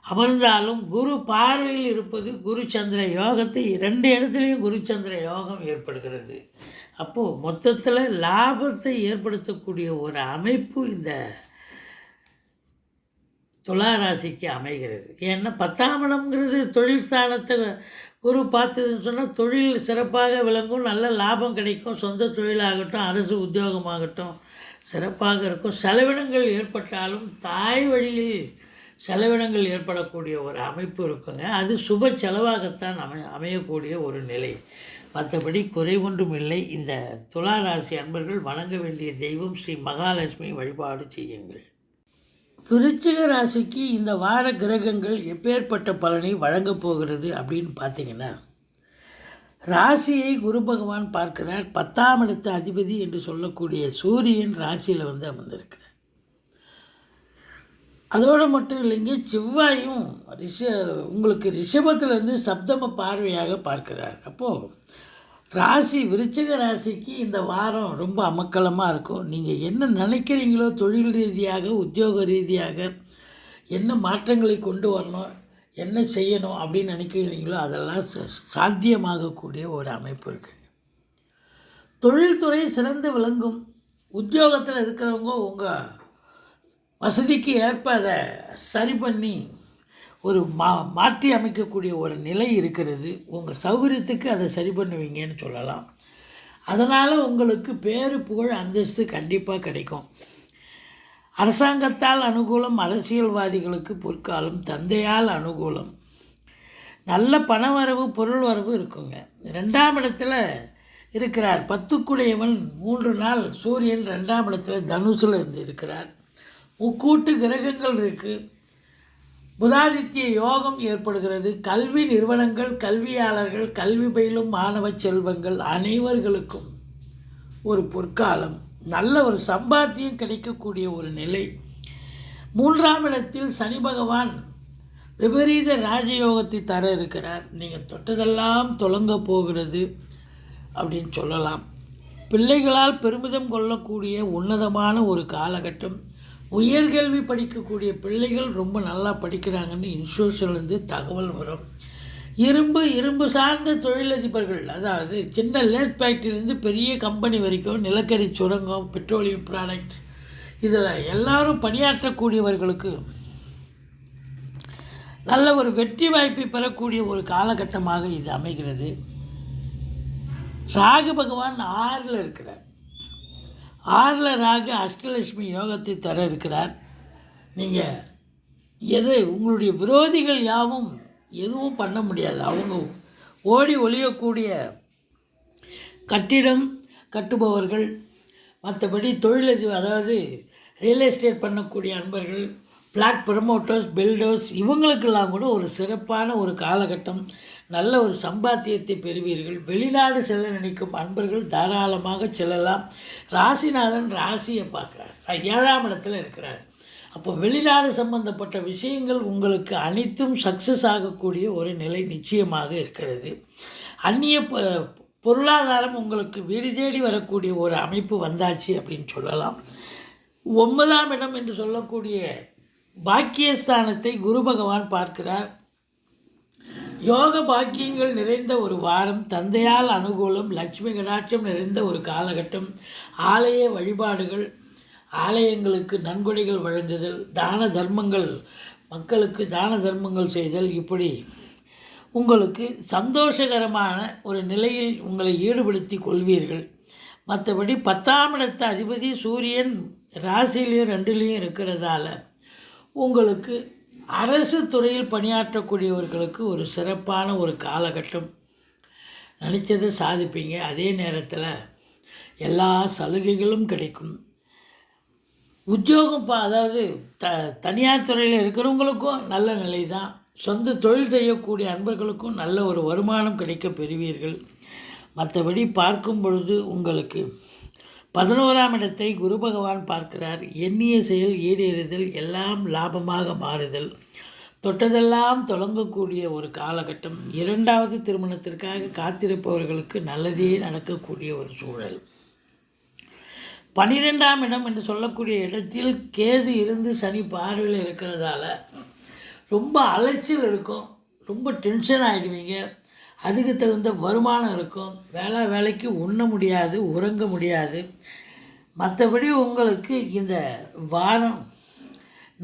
அமர்ந்தாலும் குரு பார்வையில் இருப்பது குரு சந்திர யோகத்தை, 2 இடத்துலையும் குரு சந்திர யோகம் ஏற்படுகிறது. அப்போது மொத்தத்தில் லாபத்தை ஏற்படுத்தக்கூடிய ஒரு அமைப்பு இந்த துலா ராசிக்கு அமைகிறது. ஏன்னா 10ஆம் இடம்ங்கிறது தொழில் ஸ்தானத்தை குரு பார்த்ததுன்னு சொன்னால் தொழில் சிறப்பாக விளங்கும், நல்ல லாபம் கிடைக்கும். சொந்த தொழிலாகட்டும், அரசு உத்தியோகமாகட்டும் சிறப்பாக இருக்கும். செலவினங்கள் ஏற்பட்டாலும் தாய் வழியில் செலவினங்கள் ஏற்படக்கூடிய ஒரு அமைப்பு இருக்குங்க. அது சுப செலவாகத்தான் அமையக்கூடிய ஒரு நிலை. மற்றபடி குறை ஒன்றும் இல்லை. இந்த துலா ராசி அன்பர்கள் வணங்க வேண்டிய தெய்வம் ஸ்ரீ மகாலட்சுமி வழிபாடு செய்யுங்கள். விருச்சிக ராசிக்கு இந்த வார கிரகங்கள் எப்பேற்பட்ட பலனை வழங்கப் போகிறது அப்படின்னு பார்த்தீங்கன்னா, ராசியை குரு பகவான் பார்க்கிறார். 10ஆம் இடத்து அதிபதி என்று சொல்லக்கூடிய சூரியன் ராசியில் அமர்ந்திருக்கிறார். அதோடு மட்டும் இல்லைங்க, செவ்வாயும் உங்களுக்கு ரிஷபத்திலேருந்து சப்தம பார்வையாக பார்க்கிறார். அப்போது ராசி விருச்சிக ராசிக்கு இந்த வாரம் ரொம்ப அமக்கலமாக இருக்கும். நீங்கள் என்ன நினைக்கிறீங்களோ, தொழில் ரீதியாக உத்தியோக ரீதியாக என்ன மாற்றங்களை கொண்டு வரணும், என்ன செய்யணும் அப்படின்னு நினைக்கிறீங்களோ அதெல்லாம் சாத்தியமாகக்கூடிய ஒரு அமைப்பு இருக்குங்க. தொழில்துறை சிறந்து விளங்கும். உத்தியோகத்தில் இருக்கிறவங்க உங்கள் வசதிக்கு ஏற்ப அதை சரி பண்ணி ஒரு மாற்றி அமைக்கக்கூடிய ஒரு நிலை இருக்கிறது. உங்கள் சௌகரியத்துக்கு அதை சரி பண்ணுவீங்கன்னு சொல்லலாம். அதனால் உங்களுக்கு பேரு புகழ் அந்தஸ்து கண்டிப்பாக கிடைக்கும். அரசாங்கத்தால் அனுகூலம், அரசியல்வாதிகளுக்கு பொற்காலம், தந்தையால் அனுகூலம், நல்ல பணவரவு பொருள் வரவு இருக்குங்க. 2ஆம் இடத்துல இருக்கிறார் 10க்குடையவன். 3 நாள் சூரியன் 2ஆம் இடத்துல தனுசில் இருக்கிறார். முக்கூட்டு கிரகங்கள் இருக்குது. புதாதித்ய யோகம் ஏற்படுகிறது. கல்வி நிறுவனங்கள், கல்வியாளர்கள், கல்வி பயிலும் மாணவ செல்வங்கள் அனைவர்களுக்கும் ஒரு பொற்காலம், நல்ல ஒரு சம்பாத்தியம் கிடைக்கக்கூடிய ஒரு நிலை. 3ஆம் இடத்தில் சனி பகவான் விபரீத ராஜயோகத்தை தர இருக்கிறார். நீங்கள் தொட்டதெல்லாம் தொடங்க போகிறது அப்படின்னு சொல்லலாம். பிள்ளைகளால் பெருமிதம் கொள்ளக்கூடிய உன்னதமான ஒரு காலகட்டம். உயர்கல்வி படிக்கக்கூடிய பிள்ளைகள் ரொம்ப நல்லா படிக்கிறாங்கன்னு இன்ஸ்டியூஷன்லேருந்து தகவல் வரும். இரும்பு சார்ந்த தொழிலதிபர்கள், அதாவது சின்ன லேத் ஃபேக்ட்ரிலேருந்து பெரிய கம்பெனி வரைக்கும், நிலக்கரி சுரங்கம், பெட்ரோலியம் ப்ராடக்ட், இதில் எல்லாரும் பணியாற்றக்கூடியவர்களுக்கு நல்ல ஒரு வெற்றி வாய்ப்பை பெறக்கூடிய ஒரு காலகட்டமாக இது அமைகிறது. ராகு பகவான் 6ல் இருக்கிறார். 6ல் ராகு அஷ்டலட்சுமி யோகத்தை தர இருக்கிறார். நீங்கள் உங்களுடைய விரோதிகள் யாவும் எதுவும் பண்ண முடியாது. அவங்க ஓடி ஒளியக்கூடிய கட்டிடம் கட்டுபவர்கள், மற்றபடி தொழிலதிபர், அதாவது ரியல் எஸ்டேட் பண்ணக்கூடிய அன்பர்கள், ஃப்ளாட் ப்ரமோட்டர்ஸ், பில்டர்ஸ், இவங்களுக்கெல்லாம் கூட ஒரு சிறப்பான ஒரு காலகட்டம். நல்ல ஒரு சம்பாத்தியத்தை பெறுவீர்கள். வெளிநாடு செல்ல நினைக்கும் அன்பர்கள் தாராளமாக செல்லலாம். ராசிநாதன் ராசியை பார்க்குறார், 7ஆம் இடத்துல இருக்கிறார். அப்போ வெளிநாடு சம்பந்தப்பட்ட விஷயங்கள் உங்களுக்கு அனைத்தும் சக்ஸஸ் ஆகக்கூடிய ஒரு நிலை நிச்சயமாக இருக்கிறது. அந்நிய பொருளாதாரம் உங்களுக்கு வீடு தேடி வரக்கூடிய ஒரு அமைப்பு வந்தாச்சு அப்படின்னு சொல்லலாம். 9ஆம் இடம் என்று சொல்லக்கூடிய பாக்கியஸ்தானத்தை குரு பகவான் பார்க்கிறார். யோக பாக்கியங்கள் நிறைந்த ஒரு வாரம், தந்தையால் அனுகூலம், லட்சுமி கடாட்சம் நிறைந்த ஒரு காலகட்டம். ஆலய வழிபாடுகள், ஆலயங்களுக்கு நன்கொடைகள் வழங்குதல், தான தர்மங்கள், மக்களுக்கு தான தர்மங்கள் செய்தல், இப்படி உங்களுக்கு சந்தோஷகரமான ஒரு நிலையில் உங்களை ஈடுபடுத்தி கொள்வீர்கள். மற்றபடி 10ஆம் இடத்து அதிபதி சூரியன் ராசியிலையும் 2லையும் இருக்கிறதால உங்களுக்கு அரசு துறையில் பணியாற்றக்கூடியவர்களுக்கு ஒரு சிறப்பான ஒரு காலகட்டம். நினச்சதை சாதிப்பீங்க. அதே நேரத்தில் எல்லா சலுகைகளும் கிடைக்கும். உத்தியோகம் அதாவது தனியார் துறையில் இருக்கிறவங்களுக்கும் நல்ல நிலை தான். சொந்த தொழில் செய்யக்கூடிய அன்பர்களுக்கும் நல்ல ஒரு வருமானம் கிடைக்க பெறுவீர்கள். மற்றபடி பார்க்கும் பொழுது உங்களுக்கு 11ஆம் இடத்தை குரு பகவான் பார்க்கிறார். எண்ணிய செயல் ஈடேறுதல், எல்லாம் லாபமாக மாறுதல், தொட்டதெல்லாம் தொடங்கக்கூடிய ஒரு காலகட்டம். 2வது திருமணத்திற்காக காத்திருப்பவர்களுக்கு நல்லதே நடக்கக்கூடிய ஒரு சூழல். 12ஆம் இடம் என்று சொல்லக்கூடிய இடத்தில் கேது இருந்து சனி பார்வையில் இருக்கிறதால ரொம்ப அலைச்சல் இருக்கும். ரொம்ப டென்ஷன் ஆகிடுவீங்க. அதுக்கு தகுந்த வருமானம் இருக்கும். வேலைக்கு உண்ண முடியாது, உறங்க முடியாது. மற்றபடி உங்களுக்கு இந்த வாரம்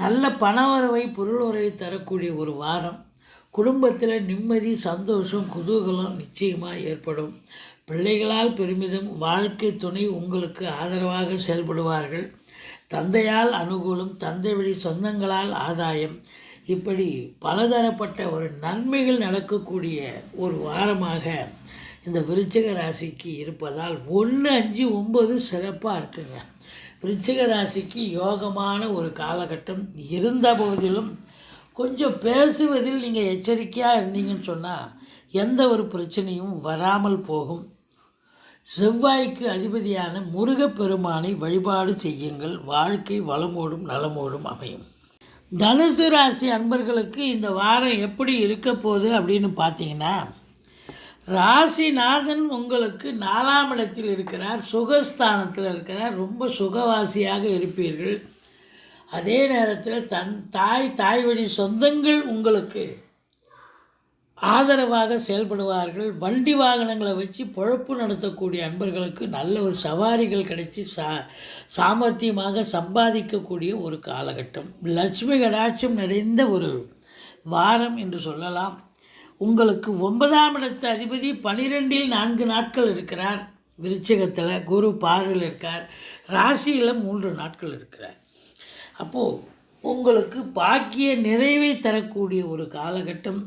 நல்ல பணவரவை, பொருள் வரவை தரக்கூடிய ஒரு வாரம். குடும்பத்தில் நிம்மதி, சந்தோஷம், குதூகலம் நிச்சயமாக ஏற்படும். பிள்ளைகளால் பெருமிதம், வாழ்க்கை துணை உங்களுக்கு ஆதரவாக செயல்படுவார்கள். தந்தையால் அனுகூலம், தந்தை வழி சொந்தங்களால் ஆதாயம், இப்படி பலதரப்பட்ட ஒரு நன்மைகள் நடக்கக்கூடிய ஒரு வாரமாக இந்த விருச்சிக ராசிக்கு இருப்பதால் 1, 5, 9 சிறப்பாக இருக்குங்க. விருச்சிக ராசிக்கு யோகமான ஒரு காலகட்டம் இருந்த போதிலும் கொஞ்சம் பேசுவதில் நீங்கள் எச்சரிக்கையாக இருந்தீங்கன்னு சொன்னால் எந்த ஒரு பிரச்சனையும் வராமல் போகும். செவ்வாய்க்கு அதிபதியான முருகப்பெருமானை வழிபாடு செய்யுங்கள். வாழ்க்கை வளமோடும் நலமோடும் அமையும். தனுசு ராசி அன்பர்களுக்கு இந்த வாரம் எப்படி இருக்க போகுது அப்படின்னு பார்த்தீங்கன்னா, ராசிநாதன் உங்களுக்கு 4ஆம் இடத்தில் இருக்கிறார், சுகஸ்தானத்தில் இருக்கிறார். ரொம்ப சுகவாசியாக இருப்பீர்கள். அதே நேரத்தில் தாய் வழி சொந்தங்கள் உங்களுக்கு ஆதரவாக செயல்படுவார்கள். வண்டி வாகனங்களை வச்சு பொழப்பு நடத்தக்கூடிய அன்பர்களுக்கு நல்ல ஒரு சவாரிகள் கிடைச்சி சாமர்த்தியமாக சம்பாதிக்கக்கூடிய ஒரு காலகட்டம். லட்சுமி கடாட்சம் நிறைந்த ஒரு வாரம் என்று சொல்லலாம். உங்களுக்கு 9ஆம் இடத்து அதிபதி 12இல் 4 நாட்கள் இருக்கிறார். விருச்சிகத்தில் குரு பார்வையில் இருக்கார். ராசியில் 3 நாட்கள் இருக்கிறார். அப்போது உங்களுக்கு பாக்கிய நிறைவை தரக்கூடிய ஒரு காலகட்டம்.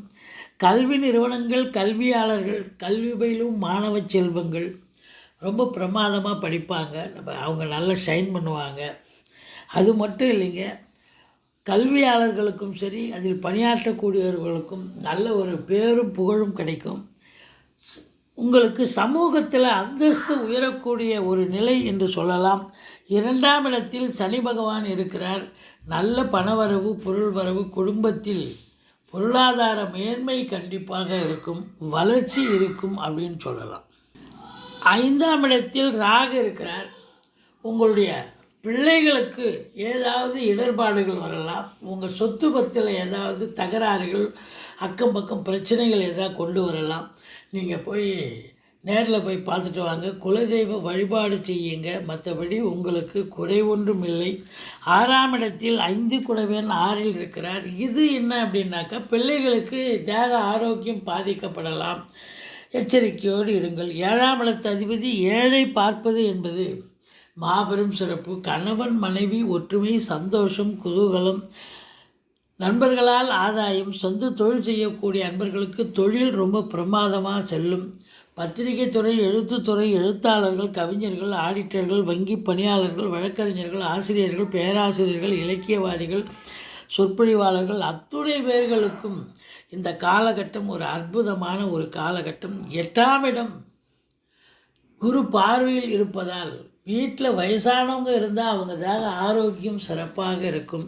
கல்வி நிறுவனங்கள், கல்வியாளர்கள், கல்வி பயிலும் மாணவ செல்வங்கள் ரொம்ப பிரமாதமாக படிப்பாங்க. அவங்க நல்லா ஷைன் பண்ணுவாங்க. அது மட்டும் இல்லைங்க, கல்வியாளர்களுக்கும் சரி, அதில் பணியாற்றக்கூடியவர்களுக்கும் நல்ல ஒரு பேரும் புகழும் கிடைக்கும். உங்களுக்கு சமூகத்தில் அந்தஸ்து உயரக்கூடிய ஒரு நிலை என்று சொல்லலாம். 2ஆம் இடத்தில் சனி பகவான் இருக்கிறார். நல்ல பணவரவு, பொருள் வரவு, குடும்பத்தில் பொருளாதார மேன்மை கண்டிப்பாக இருக்கும், வளர்ச்சி இருக்கும் அப்படின்னு சொல்லலாம். 5ஆம் இடத்தில் ராகு இருக்கிறார். உங்களுடைய பிள்ளைகளுக்கு ஏதாவது இடர்பாடுகள் வரலாம். உங்கள் சொத்து பத்தில் ஏதாவது தகராறுகள், அக்கம் பக்கம் பிரச்சனைகள் ஏதாவது கொண்டு வரலாம். நீங்கள் போய் நேரில் போய் பார்த்துட்டு வாங்க. குலதெய்வ வழிபாடு செய்யுங்க. மற்றபடி உங்களுக்கு குறை ஒன்றும் இல்லை. 6ஆம் இடத்தில் 5 குடைவன் 6இல் இருக்கிறார். இது என்ன அப்படின்னாக்கா, பிள்ளைகளுக்கு தேக ஆரோக்கியம் பாதிக்கப்படலாம். எச்சரிக்கையோடு இருங்கள். 7ஆம் இடத்து அதிபதி 7ஐ பார்ப்பது என்பது மாபெரும் சிறப்பு. கணவன் மனைவி ஒற்றுமை, சந்தோஷம், குதூகலம், நண்பர்களால் ஆதாயம். சொந்த தொழில் செய்யக்கூடிய அன்பர்களுக்கு தொழில் ரொம்ப பிரமாதமாக செல்லும். பத்திரிகை துறை, எழுத்துத்துறை, எழுத்தாளர்கள், கவிஞர்கள், ஆடிட்டர்கள், வங்கி பணியாளர்கள், வழக்கறிஞர்கள், ஆசிரியர்கள், பேராசிரியர்கள், இலக்கியவாதிகள், சொற்பொழிவாளர்கள் அத்துணை பேர்களுக்கும் இந்த காலகட்டம் ஒரு அற்புதமான ஒரு காலகட்டம். 8ஆம் இடம் குரு பார்வையில் இருப்பதால் வீட்டில் வயசானவங்க இருந்தால் அவங்க தேக ஆரோக்கியம் சிறப்பாக இருக்கும்.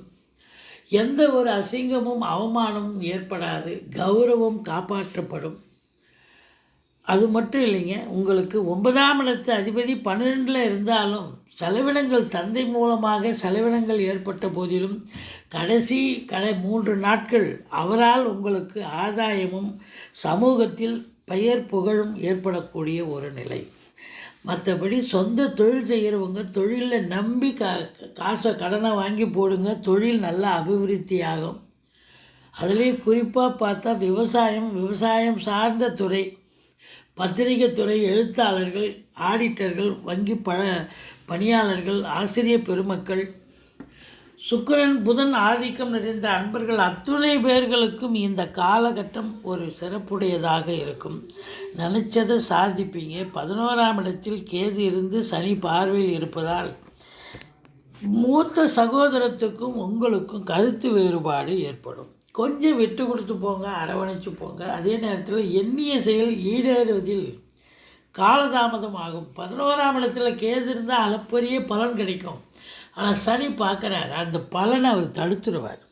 எந்த ஒரு அசிங்கமும் அவமானமும் ஏற்படாது. கௌரவம் காப்பாற்றப்படும். அது மட்டும் இல்லைங்க, உங்களுக்கு 9ஆம் இடத்து அதிபதி 12இல் இருந்தாலும் செலவினங்கள் தந்தை மூலமாக செலவினங்கள் ஏற்பட்ட போதிலும் கடைசி 3 நாட்கள் அவரால் உங்களுக்கு ஆதாயமும் சமூகத்தில் பெயர் புகழும் ஏற்படக்கூடிய ஒரு நிலை. மற்றபடி சொந்த தொழில் செய்கிறவங்க தொழிலில் நம்பி காசை கடனை வாங்கி போடுங்க. தொழில் நல்லா அபிவிருத்தி ஆகும். அதுலேயும் குறிப்பாக பார்த்தா விவசாயம் சார்ந்த துறை, பத்திரிகை துறை, எழுத்தாளர்கள், ஆடிட்டர்கள், வங்கி பணியாளர்கள், ஆசிரியர் பெருமக்கள், சுக்கிரன் புதன் ஆதிக்கம் நிறைந்த அன்பர்கள் அத்துணை பேர்களுக்கும் இந்த காலகட்டம் ஒரு சிறப்புடையதாக இருக்கும். நினச்சதை சாதிப்பீங்க. 11ஆம் இடத்தில் கேது இருந்து சனி பார்வையில் இருப்பதால் மூத்த சகோதரத்துக்கும் உங்களுக்கும் கருத்து வேறுபாடு ஏற்படும். கொஞ்சம் விட்டு கொடுத்து போங்க, அரவணைச்சு போங்க. அதே நேரத்தில் எண்ணிய செயல் ஈடேறுவதில் காலதாமதம் ஆகும். 11ஆம் இடத்துல கேது இருந்தால் அளப்பரிய பலன் கிடைக்கும். ஆனால் சனி பார்க்குறார், அந்த பலனை அவர் தடுத்துடுவார்.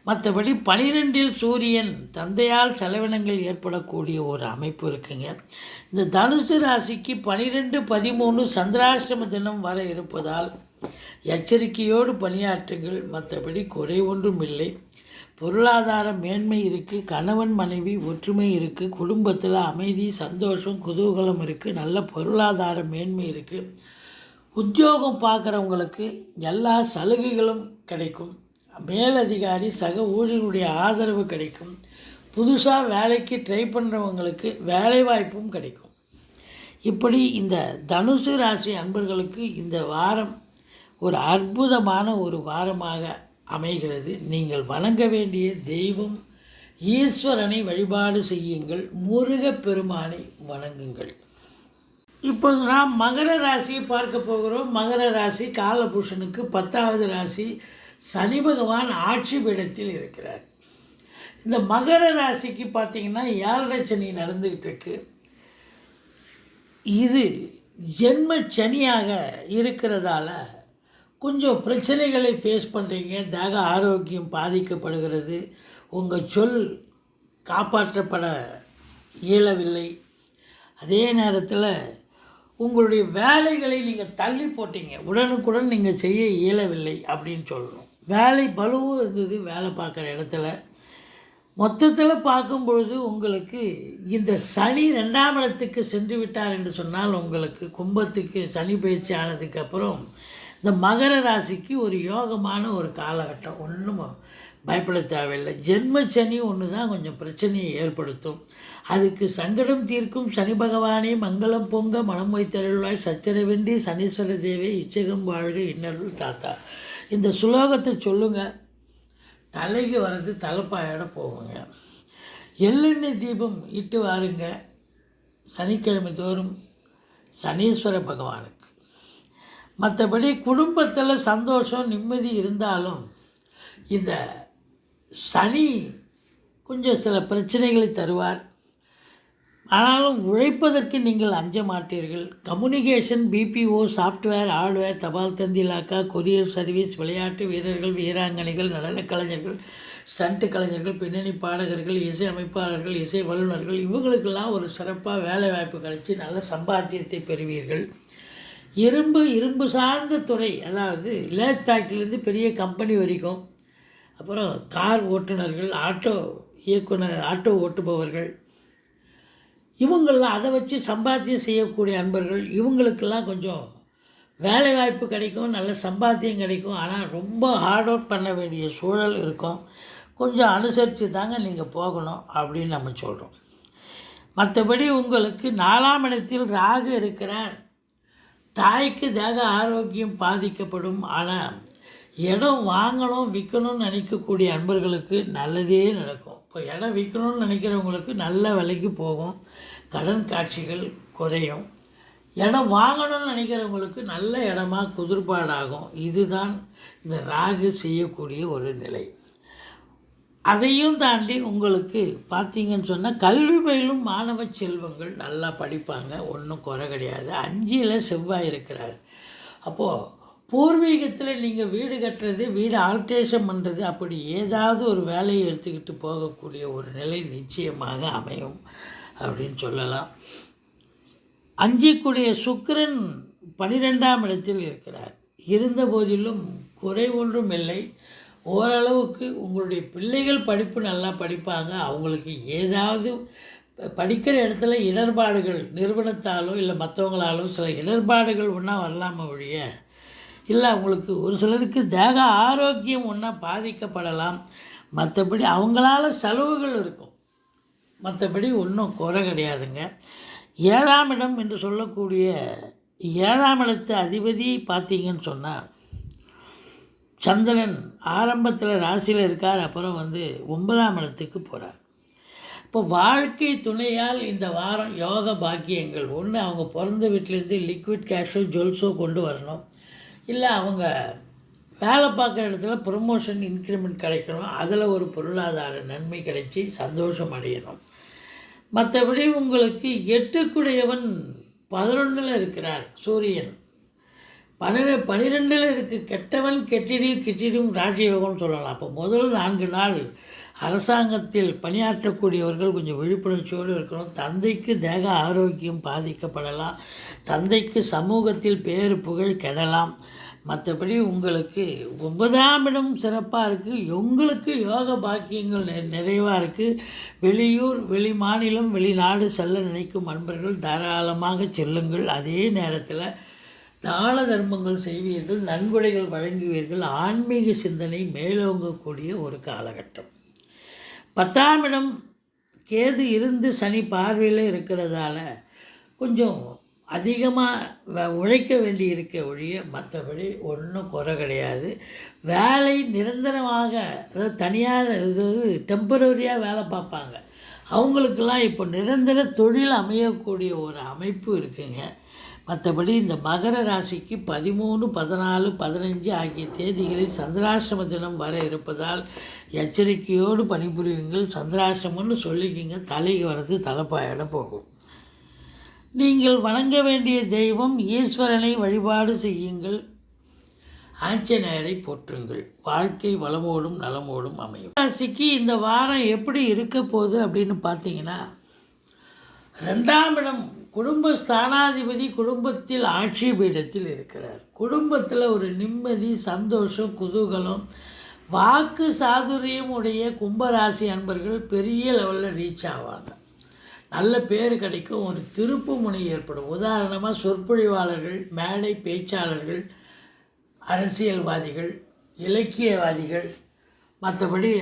மற்றபடி 12இல் சூரியன், தந்தையால் செலவினங்கள் ஏற்படக்கூடிய ஒரு அமைப்பு இருக்குங்க. இந்த தனுசு ராசிக்கு 12, 13 சந்திராஷ்டம தினம் வர இருப்பதால் எச்சரிக்கையோடு பணியாற்றுங்கள். மற்றபடி குறை ஒன்றும் இல்லை. பொருளாதார மேன்மை இருக்குது. கணவன் மனைவி ஒற்றுமை இருக்குது. குடும்பத்தில் அமைதி, சந்தோஷம், குதூகலம் இருக்குது. நல்ல பொருளாதார மேன்மை இருக்குது. உத்தியோகம் பார்க்குறவங்களுக்கு எல்லா சலுகைகளும் கிடைக்கும். மேலதிகாரி சக ஊழியர்களுடைய ஆதரவு கிடைக்கும். புதுசாக வேலைக்கு ட்ரை பண்ணுறவங்களுக்கு வேலை வாய்ப்பும் கிடைக்கும். இப்படி இந்த தனுசு ராசி அன்பர்களுக்கு இந்த வாரம் ஒரு அற்புதமான ஒரு வாரமாக அமைகிறது. நீங்கள் வணங்க வேண்டிய தெய்வம் ஈஸ்வரனை வழிபாடு செய்யுங்கள், முருகப்பெருமானை வணங்குங்கள். இப்போது நாம் மகர ராசியை பார்க்க போகிறோம். மகர ராசி காலபுருஷனுக்கு 10வது ராசி. சனி பகவான் ஆட்சி பீடத்தில் இருக்கிறார். இந்த மகர ராசிக்கு பார்த்திங்கன்னா 7.5 சனி நடந்துக்கிட்டு இருக்கு. இது ஜென்ம சனியாக இருக்கிறதால கொஞ்சம் பிரச்சனைகளை ஃபேஸ் பண்ணுறீங்க. தேக ஆரோக்கியம் பாதிக்கப்படுகிறது. உங்கள் சொல் காப்பாற்றப்பட இயலவில்லை. அதே நேரத்தில் உங்களுடைய வேலைகளை நீங்கள் தள்ளி போட்டீங்க, உடனுக்குடன் நீங்கள் செய்ய இயலவில்லை அப்படின்னு சொல்லணும். வேலை பலுவும் இருந்தது வேலை பார்க்குற இடத்துல. மொத்தத்தில் பார்க்கும்பொழுது உங்களுக்கு இந்த சனி 2ஆம் இடத்துக்கு சென்று விட்டார் என்று சொன்னால், உங்களுக்கு கும்பத்துக்கு சனி பயிற்சி ஆனதுக்கப்புறம் இந்த மகர ராசிக்கு ஒரு யோகமான ஒரு காலகட்டம். ஒன்றும் பயப்பட தேவையில்லை. ஜென்ம சனி ஒன்று தான் கொஞ்சம் பிரச்சனையை ஏற்படுத்தும். அதுக்கு சங்கடம் தீர்க்கும் சனி பகவானே மங்களம் பொங்க மனம் வைத்தருள்வாய் சச்சரவென்றி சனீஸ்வர தேவே இச்சகம் வாழ்க இன்னருள் தாத்தா. இந்த சுலோகத்தை சொல்லுங்கள், தலைக்கு வர்றது தலைப்பாயோட போகுங்க. எள்ளெண்ணெய் தீபம் இட்டு வாருங்க சனிக்கிழமை தோறும் சனீஸ்வர பகவானுக்கு. மற்றபடி குடும்பத்தில் சந்தோஷம் நிம்மதி இருந்தாலும் இந்த சனி கொஞ்சம் சில பிரச்சனைகளை தருவார். ஆனாலும் உழைப்பதற்கு நீங்கள் அஞ்ச மாட்டீர்கள். கம்யூனிகேஷன், பிபிஓ, சாஃப்ட்வேர், ஹார்ட்வேர், தபால் தந்தி இலாக்கா, கொரியர் சர்வீஸ், விளையாட்டு வீரர்கள், வீராங்கனைகள், நடனக் கலைஞர்கள், ஸ்டண்ட் கலைஞர்கள், பின்னணி பாடகர்கள், இசை அமைப்பாளர்கள், இசை வல்லுநர்கள், இவங்களுக்கெல்லாம் ஒரு சிறப்பாக வேலை வாய்ப்பு கிடைச்சி நல்ல சம்பாத்தியத்தை பெறுவீர்கள். இரும்பு சார்ந்த துறை, அதாவது லேத் ஃபேக்ட்ரிலேருந்து பெரிய கம்பெனி வரைக்கும், அப்புறம் கார் ஓட்டுநர்கள், ஆட்டோ ஓட்டுபவர்கள், இவங்கெல்லாம் அதை வச்சு சம்பாத்தியம் செய்யக்கூடிய அன்பர்கள், இவங்களுக்கெல்லாம் கொஞ்சம் வேலை வாய்ப்பு கிடைக்கும், நல்ல சம்பாத்தியம் கிடைக்கும். ஆனால் ரொம்ப ஹார்ட் ஒர்க் பண்ண வேண்டிய சூழல் இருக்கும். கொஞ்சம் அனுசரித்து தாங்க நீங்கள் போகணும் அப்படின்னு நம்ம சொல்கிறோம். மற்றபடி உங்களுக்கு 4ஆம் இடத்தில் ராகு இருக்கிறார். தாய்க்கு தேக ஆரோக்கியம் பாதிக்கப்படும். ஆனால் இடம் வாங்கணும் விற்கணும்னு நினைக்கக்கூடிய அன்பர்களுக்கு நல்லதே நடக்கும். இப்போ இடம் விற்கணும்னு நினைக்கிறவங்களுக்கு நல்ல விலைக்கு போகும், கடன் காட்சிகள் குறையும். இடம் வாங்கணும்னு நினைக்கிறவங்களுக்கு நல்ல இடமா குதிர்பாடாகும். இதுதான் இந்த ராகு செய்யக்கூடிய ஒரு நிலை. அதையும் தாண்டி உங்களுக்கு பார்த்திங்கன்னு சொன்னால் கல்வி பயிலும் மாணவ செல்வங்கள் நல்லா படிப்பாங்க, ஒன்றும் குறை கிடையாது. 5ல் செவ்வாய் இருக்கிறார். அப்போது பூர்வீகத்தில் நீங்கள் வீடு கட்டுறது, வீடு ஆல்ட்ரேஷன் பண்ணுறது, அப்படி ஏதாவது ஒரு வேலையை எடுத்துக்கிட்டு போகக்கூடிய ஒரு நிலை நிச்சயமாக அமையும் அப்படின்னு சொல்லலாம். 5 சுக்கிரன் 12ஆம் இடத்தில் இருக்கிறார். இருந்த போதிலும் குறை ஒன்றும் இல்லை. ஓரளவுக்கு உங்களுடைய பிள்ளைகள் படிப்பு நல்லா படிப்பாங்க. அவங்களுக்கு ஏதாவது படிக்கிற இடத்துல இடர்பாடுகள், நிறுவனத்தாலோ இல்லை மற்றவங்களாலோ சில இடர்பாடுகள் ஒன்றா வரலாம ஒழிய இல்லை, அவங்களுக்கு ஒரு சிலருக்கு தேக ஆரோக்கியம் ஒன்றா பாதிக்கப்படலாம். மற்றபடி அவங்களால செலவுகள் இருக்கும். மற்றபடி ஒன்றும் குறை கிடையாதுங்க. 7ஆம் இடம் என்று சொல்லக்கூடிய 7ஆம் இடத்து அதிபதி பார்த்திங்கன்னு சொன்னால் சந்திரன் ஆரம்பத்தில் ராசியில் இருக்கார். அப்புறம் 9ஆம் இடத்துக்கு போகிறார். இப்போ வாழ்க்கை துணையால் இந்த வாரம் யோக பாக்கியங்கள் ஒன்று, அவங்க பிறந்த வீட்டிலேருந்து லிக்விட் கேஷோ ஜுவல்ஸோ கொண்டு வரணும். இல்லை அவங்க வேலை பார்க்குற இடத்துல ப்ரொமோஷன் இன்க்ரிமெண்ட் கிடைக்கணும், அதில் ஒரு பொருளாதார நன்மை கிடைச்சி சந்தோஷம் அடையணும். மற்றபடி உங்களுக்கு 8 11 இருக்கிறார் சூரியன். 12 இருக்குது. கெட்டவன் கெட்டிடில் கிட்டிடும் ராஜயோகம்னு சொல்லலாம். அப்போ முதல் 4 நாள் அரசாங்கத்தில் பணியாற்றக்கூடியவர்கள் கொஞ்சம் விழிப்புணர்ச்சியோடு இருக்கணும். தந்தைக்கு தேக ஆரோக்கியம் பாதிக்கப்படலாம். தந்தைக்கு சமூகத்தில் பேரு புகழ் கெடலாம். மற்றபடி உங்களுக்கு 9ஆம் இடம் சிறப்பாக இருக்குது. உங்களுக்கு யோக பாக்கியங்கள் நிறைவாக இருக்குது. வெளியூர், வெளி மாநிலம், வெளிநாடு செல்ல நினைக்கும் அன்பர்கள் தாராளமாக செல்லுங்கள். அதே நேரத்தில் தான தர்மங்கள் செய்வீர்கள், நன்கொடைகள் வழங்குவீர்கள். ஆன்மீக சிந்தனை மேலோங்கக்கூடிய ஒரு காலகட்டம். 10ஆம் இடம் கேது இருந்து சனி பார்வையில் இருக்கிறதால கொஞ்சம் அதிகமாக உழைக்க வேண்டி இருக்க ஒழிய மற்றபடி ஒன்றும் குறை கிடையாது. வேலை நிரந்தரமாக, அதாவது தனியார் இது டெம்பரரியாக வேலை பார்ப்பாங்க, அவங்களுக்கெல்லாம் இப்போ நிரந்தர தொழில் அமையக்கூடிய ஒரு அமைப்பு இருக்குங்க. மற்றபடி இந்த மகர ராசிக்கு 13, 14, 15 ஆகிய தேதிகளில் சந்திராஷ்டம தினம் வர இருப்பதால் எச்சரிக்கையோடு பணிபுரியுங்கள். சந்திராஷ்டமம்னு சொல்லிக்கிங்க, தலைக்கு வர்றது தலைப்பாயிட போகும். நீங்கள் வணங்க வேண்டிய தெய்வம் ஈஸ்வரனை வழிபாடு செய்யுங்கள். ஆஞ்சநேயரை போற்றுங்கள். வாழ்க்கை வளமோடும் நலமோடும் அமையும். ராசிக்கு இந்த வாரம் எப்படி இருக்க போகுது அப்படின்னு பார்த்தீங்கன்னா, 2ஆம் இடம் குடும்ப ஸ்தானாதிபதி குடும்பத்தில் ஆட்சி பீடத்தில் இருக்கிறார். குடும்பத்தில் ஒரு நிம்மதி, சந்தோஷம், குதூகலம், வாக்கு சாதுரியம் உடைய கும்பராசி அன்பர்கள் பெரிய லெவலில் ரீச் ஆவாங்க. நல்ல பேர் கிடைக்கும். ஒரு திருப்பு முனை ஏற்படும். உதாரணமாக சொற்பொழிவாளர்கள், மேடை பேச்சாளர்கள், அரசியல்வாதிகள், இலக்கியவாதிகள், மற்றபடி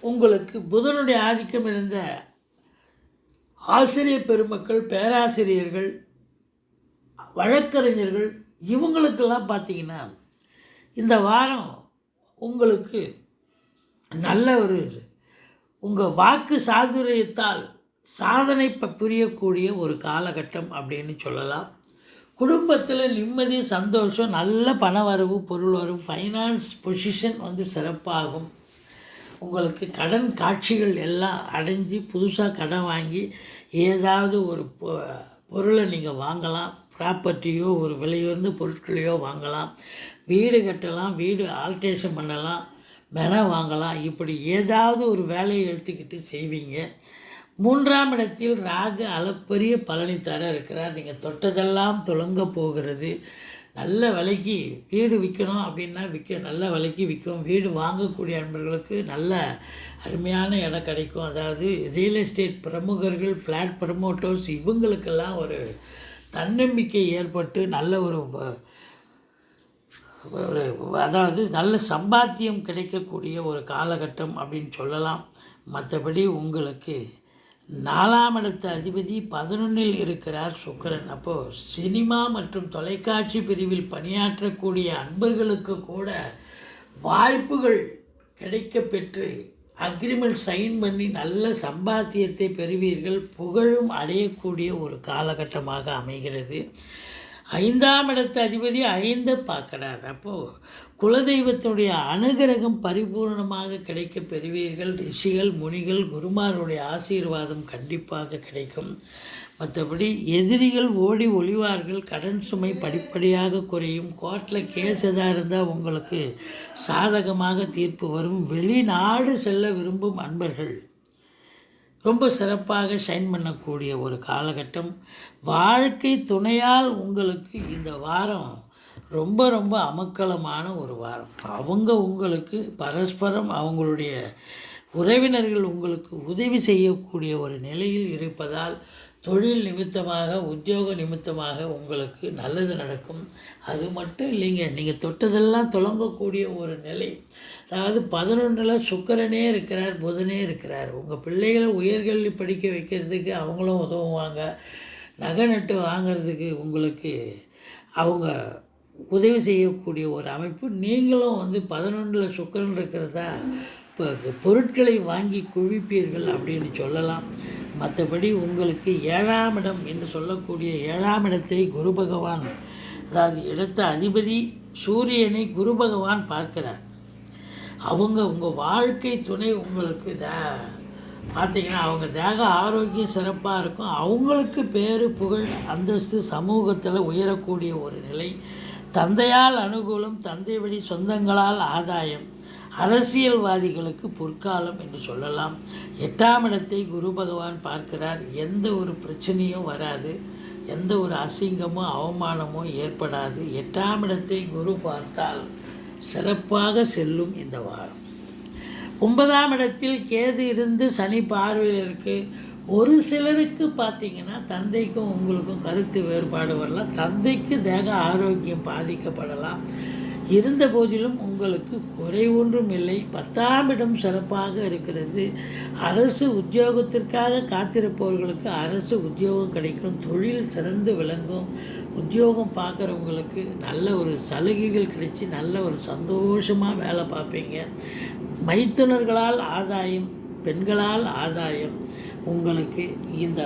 உங்களுக்கு புதனுடைய ஆதிக்கம் இருந்த ஆசிரியர் பெருமக்கள், பேராசிரியர்கள், வழக்கறிஞர்கள், இவங்களுக்கெல்லாம் பார்த்திங்கன்னா இந்த வாரம் உங்களுக்கு நல்ல ஒரு உங்கள் வாக்கு சாதுரியத்தால் சாதனை புரியக்கூடிய ஒரு காலகட்டம் அப்படின்னு சொல்லலாம். குடும்பத்தில் நிம்மதி, சந்தோஷம், நல்ல பண வரவு, பொருள் வரவு, ஃபைனான்ஸ் பொசிஷன் சிறப்பாகும். உங்களுக்கு கடன் காட்சிகள் எல்லாம் அடைஞ்சு புதுசாக கடன் வாங்கி ஏதாவது ஒரு பொருளை நீங்கள் வாங்கலாம். ப்ராப்பர்ட்டியோ ஒரு விலையுயர்ந்த பொருட்களையோ வாங்கலாம். வீடு கட்டலாம், வீடு ஆல்ட்ரேஷன் பண்ணலாம், மென வாங்கலாம். இப்படி ஏதாவது ஒரு வேலையை எடுத்துக்கிட்டு செய்வீங்க. 3ஆம் இடத்தில் ராகு அளப்பரிய பலனை தர இருக்கிறார். நீங்கள் தொட்டதெல்லாம் துலங்க போகிறது. நல்ல விலைக்கு வீடு விற்கணும் அப்படின்னா நல்ல விலைக்கு விற்கும். வீடு வாங்கக்கூடிய அன்பர்களுக்கு நல்ல அருமையான இடம் கிடைக்கும். அதாவது ரியல் எஸ்டேட் பிரமுகர்கள், ஃப்ளாட் ப்ரமோட்டர்ஸ், இவங்களுக்கெல்லாம் ஒரு தன்னம்பிக்கை ஏற்பட்டு நல்ல ஒரு அதாவது நல்ல சம்பாத்தியம் கிடைக்கக்கூடிய ஒரு காலகட்டம் அப்படின்னு சொல்லலாம். மற்றபடி உங்களுக்கு 4ஆம் இடத்து அதிபதி 11இல் இருக்கிறார் சுக்கிரன். அப்போது சினிமா மற்றும் தொலைக்காட்சி பிரிவில் பணியாற்றக்கூடிய அன்பர்களுக்கு கூட வாய்ப்புகள் கிடைக்க பெற்று அக்ரிமெண்ட் சைன் பண்ணி நல்ல சம்பாத்தியத்தை பெறுவீர்கள். புகழும் அடையக்கூடிய ஒரு காலகட்டமாக அமைகிறது. 5ஆம் இடத்து அதிபதி 5 பார்க்குறார். அப்போது குலதெய்வத்துடைய அனுகிரகம் பரிபூர்ணமாக கிடைக்க பெறுவீர்கள். ரிஷிகள், முனிகள், குருமாருடைய ஆசீர்வாதம் கண்டிப்பாக கிடைக்கும். மற்றபடி எதிரிகள் ஓடி ஒளிவார்கள். கடன் சுமை படிப்படியாக குறையும். கோர்ட்டில் கேஸ் எதாக இருந்தால் உங்களுக்கு சாதகமாக தீர்ப்பு வரும். வெளிநாடு செல்ல விரும்பும் அன்பர்கள் ரொம்ப சிறப்பாக ஷைன் பண்ணக்கூடிய ஒரு காலகட்டம். வாழ்க்கை துணையால் உங்களுக்கு இந்த வாரம் ரொம்ப ரொம்ப அமக்கலமான ஒரு வாரம். அவங்க உங்களுக்கு பரஸ்பரம் அவங்களுடைய உறவினர்கள் உங்களுக்கு உதவி செய்யக்கூடிய ஒரு நிலையில் இருப்பதால் தொழில் நிமித்தமாக, உத்தியோக நிமித்தமாக உங்களுக்கு நல்லது நடக்கும். அது மட்டும் இல்லைங்க, நீங்கள் தொட்டதெல்லாம் தொடங்கக்கூடிய ஒரு நிலை. அதாவது 11இல் சுக்கிரனே இருக்கிறார், புதனே இருக்கிறார். உங்கள் பிள்ளைகளை உயர்கல்வி படிக்க வைக்கிறதுக்கு அவங்களும் உதவுவாங்க. நகை நட்டு வாங்கிறதுக்கு உங்களுக்கு அவங்க உதவி செய்யக்கூடிய ஒரு அமைப்பு. நீங்களும் 11இல் சுக்கிரன் இருக்கிறதா இப்போ பொருட்களை வாங்கி குவிப்பீர்கள் அப்படின்னு சொல்லலாம். மற்றபடி உங்களுக்கு 7ஆம் இடம் என்று சொல்லக்கூடிய 7ஆம் இடத்தை குரு பகவான், அதாவது இடத்த அதிபதி சூரியனை குரு பகவான் பார்க்கிறார். அவங்க உங்கள் வாழ்க்கை துணை உங்களுக்கு பார்த்திங்கன்னா அவங்க தேக ஆரோக்கியம் சிறப்பாக இருக்கும். அவங்களுக்கு பேர், புகழ், அந்தஸ்து சமூகத்தில் உயரக்கூடிய ஒரு நிலை. தந்தையால் அனுகூலம், தந்தை வழி சொந்தங்களால் ஆதாயம், அரசியல்வாதிகளுக்கு பொற்காலம் என்று சொல்லலாம். 8ஆம் இடத்தை குரு பகவான் பார்க்கிறார். எந்த ஒரு பிரச்சனையும் வராது, எந்த ஒரு அசிங்கமோ அவமானமோ ஏற்படாது. 8ஆம் இடத்தை குரு பார்த்தால் சிறப்பாக செல்லும் இந்த வாரம். 9ஆம் இடத்தில் கேது இருந்து சனி பார்வையில் இருக்குது. ஒரு சிலருக்கு பார்த்திங்கன்னா தந்தைக்கும் உங்களுக்கும் கருத்து வேறுபாடு வரலாம். தந்தைக்கு தேக ஆரோக்கியம் பாதிக்கப்படலாம். இருந்த போதிலும் உங்களுக்கு குறை ஒன்றும் இல்லை. 10ஆம் இடம் சிறப்பாக இருக்கிறது. அரசு உத்தியோகத்திற்காக காத்திருப்பவர்களுக்கு அரசு உத்தியோகம் கிடைக்கும். தொழில் சிறந்து விளங்கும். உத்தியோகம் பார்க்குறவங்களுக்கு நல்ல ஒரு சலுகைகள் கிடைச்சி நல்ல ஒரு சந்தோஷமாக வேலை பார்ப்பீங்க. மைத்துனர்களால் ஆதாயம், பெண்களால் ஆதாயம். உங்களுக்கு இந்த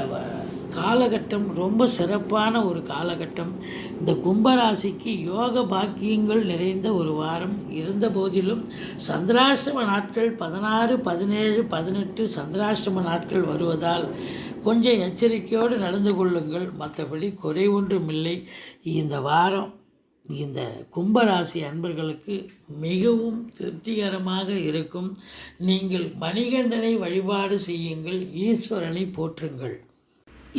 காலகட்டம் ரொம்ப சிறப்பான ஒரு காலகட்டம். இந்த கும்பராசிக்கு யோக பாக்கியங்கள் நிறைந்த ஒரு வாரம். இருந்த போதிலும் சந்திராஷ்டம நாட்கள் 16, 17, 18 சந்திராஷ்டம நாட்கள் வருவதால் கொஞ்சம் எச்சரிக்கையோடு நடந்து கொள்ளுங்கள். மற்றபடி குறை ஒன்றுமில்லை. இந்த வாரம் இந்த கும்பராசி அன்பர்களுக்கு மிகவும் திருப்திகரமாக இருக்கும். நீங்கள் மணிகண்டனை வழிபாடு செய்யுங்கள். ஈஸ்வரனை போற்றுங்கள்.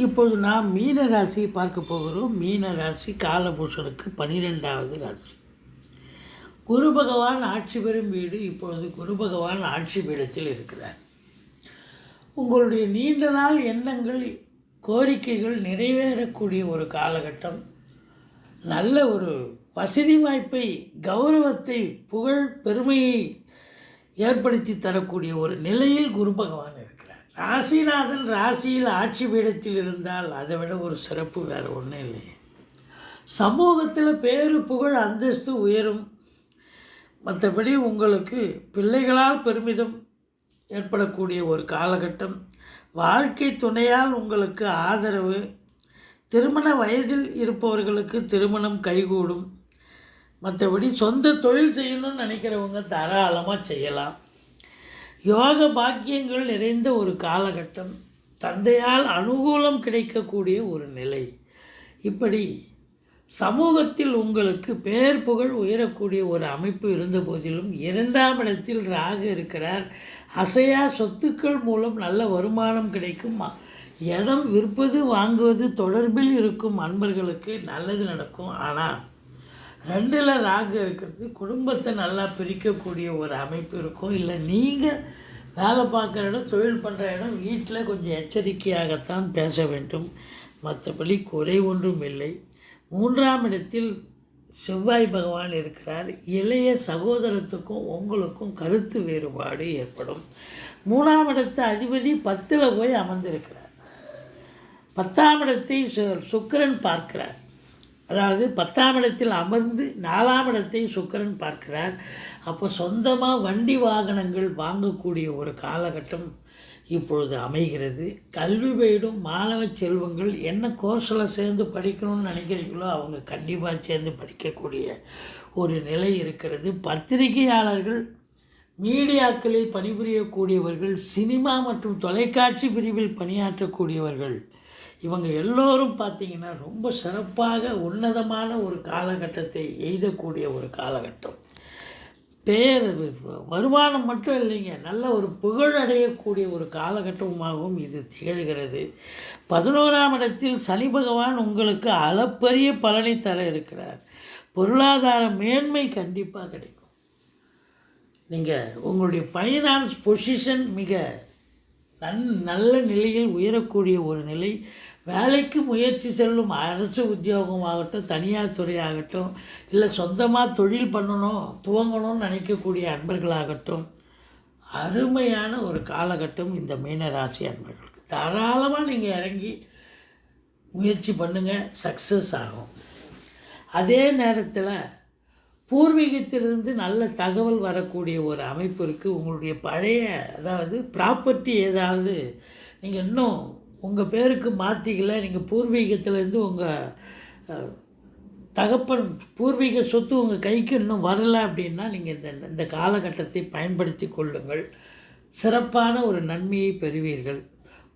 இப்பொழுது நாம் மீன ராசி பார்க்க போகிறோம். மீன ராசி காலபுருஷனுக்கு 12வது ராசி. குரு பகவான் ஆட்சி பெறும் வீடு. இப்பொழுது குரு பகவான் ஆட்சி பீடத்தில் இருக்கிறார். உங்களுடைய நீண்ட நாள் எண்ணங்கள், கோரிக்கைகள் நிறைவேறக்கூடிய ஒரு காலகட்டம். நல்ல ஒரு வசதி வாய்ப்பை, கௌரவத்தை, புகழ், பெருமையை ஏற்படுத்தி தரக்கூடிய ஒரு நிலையில் குரு பகவான் இருக்கிறார். ராசிநாதன் ராசியில் ஆட்சி பீடத்தில் இருந்தால் அதை விட ஒரு சிறப்பு வேறு ஒன்றும் இல்லை. சமூகத்தில் பேரு, புகழ், அந்தஸ்து உயரும். மற்றபடி உங்களுக்கு பிள்ளைகளால் பெருமிதம் ஏற்படக்கூடிய ஒரு காலகட்டம். வாழ்க்கை துணையால் உங்களுக்கு ஆதரவு. திருமண வயதில் இருப்பவர்களுக்கு திருமணம் கைகூடும். மற்றபடி சொந்த தொழில் செய்யணும்னு நினைக்கிறவங்க தாராளமாக செய்யலாம். யோக பாக்கியங்கள் நிறைந்த ஒரு காலகட்டம். தந்தையால் அனுகூலம் கிடைக்கக்கூடிய ஒரு நிலை. இப்படி சமூகத்தில் உங்களுக்கு பேர் புகழ் உயரக்கூடிய ஒரு அமைப்பு இருந்த போதிலும் 2ஆம் இடத்தில் ராகு இருக்கிறார். அசையா சொத்துக்கள் மூலம் நல்ல வருமானம் கிடைக்கும். இடம் விற்பது வாங்குவது தொடர்பில் இருக்கும் அன்பர்களுக்கு நல்லது நடக்கும். ஆனால் 2ல் ராகு இருக்கிறது. குடும்பத்தை நல்லா பிரிக்கக்கூடிய ஒரு அமைப்பு இருக்கும். இல்லை நீங்கள் வேலை பார்க்குற இடம், தொழில் பண்ணுற இடம், வீட்டில் கொஞ்சம் எச்சரிக்கையாகத்தான் பேச வேண்டும். மற்றபடி குறை ஒன்றும் இல்லை. 3ஆம் இடத்தில் செவ்வாய் பகவான் இருக்கிறார். இளைய சகோதரத்துக்கும் உங்களுக்கும் கருத்து வேறுபாடு ஏற்படும். 3ஆம் இடத்து அதிபதி 10ல் போய் அமர்ந்திருக்கிறார். 10ஆம் இடத்தை சுக்கிரன் பார்க்கிறார். அதாவது 10ஆம் இடத்தில் அமர்ந்து 4ஆம் இடத்தை சுக்கிரன் பார்க்கிறார். அப்போ சொந்தமாக வண்டி வாகனங்கள் வாங்கக்கூடிய ஒரு காலகட்டம் இப்பொழுது அமைகிறது. கல்வி பயிலும் மாணவ செல்வங்கள் என்ன கோர்ஸில் சேர்ந்து படிக்கணும்னு நினைக்கிறீங்களோ அவங்க கண்டிப்பாக சேர்ந்து படிக்கக்கூடிய ஒரு நிலை இருக்கிறது. பத்திரிகையாளர்கள், மீடியாக்களில் பணிபுரியக்கூடியவர்கள், சினிமா மற்றும் தொலைக்காட்சி பிரிவில் பணியாற்றக்கூடியவர்கள், இவங்க எல்லோரும் பார்த்திங்கன்னா ரொம்ப சிறப்பாக உன்னதமான ஒரு காலகட்டத்தை எய்தக்கூடிய ஒரு காலகட்டம். வருமானம் மட்டும் இல்லைங்க, நல்ல ஒரு புகழ் அடையக்கூடிய ஒரு காலகட்டமாகவும் இது திகழ்கிறது. 11ஆம் இடத்தில் சனி பகவான் உங்களுக்கு அளப்பரிய பலனை தர இருக்கிறார். பொருளாதார மேன்மை கண்டிப்பாக கிடைக்கும். நீங்கள் உங்களுடைய ஃபைனான்ஸ் பொசிஷன் மிக நல்ல நிலையில் உயரக்கூடிய ஒரு நிலை. வேலைக்கு முயற்சி செல்லும் அரசு உத்தியோகமாகட்டும், தனியார் துறையாகட்டும், இல்லை சொந்தமாக தொழில் பண்ணணும், துவங்கணும்னு நினைக்கக்கூடிய அன்பர்களாகட்டும், அருமையான ஒரு காலகட்டம் இந்த மீனராசி அன்பர்களுக்கு. தாராளமாக நீங்கள் இறங்கி முயற்சி பண்ணுங்கள், சக்ஸஸ் ஆகும். அதே நேரத்தில் பூர்வீகத்திலிருந்து நல்ல தகவல் வரக்கூடிய ஒரு அமைப்பு இருக்குது. உங்களுடைய பழைய, அதாவது ப்ராப்பர்ட்டி ஏதாவது நீங்கள் இன்னும் உங்கள் பேருக்கு மாற்றிக்கல, நீங்கள் பூர்வீகத்திலேருந்து உங்கள் தகப்பன் பூர்வீக சொத்து உங்கள் கைக்கு இன்னும் வரலை அப்படின்னா நீங்கள் இந்த காலகட்டத்தை பயன்படுத்தி கொள்ளுங்கள். சிறப்பான ஒரு நன்மையை பெறுவீர்கள்.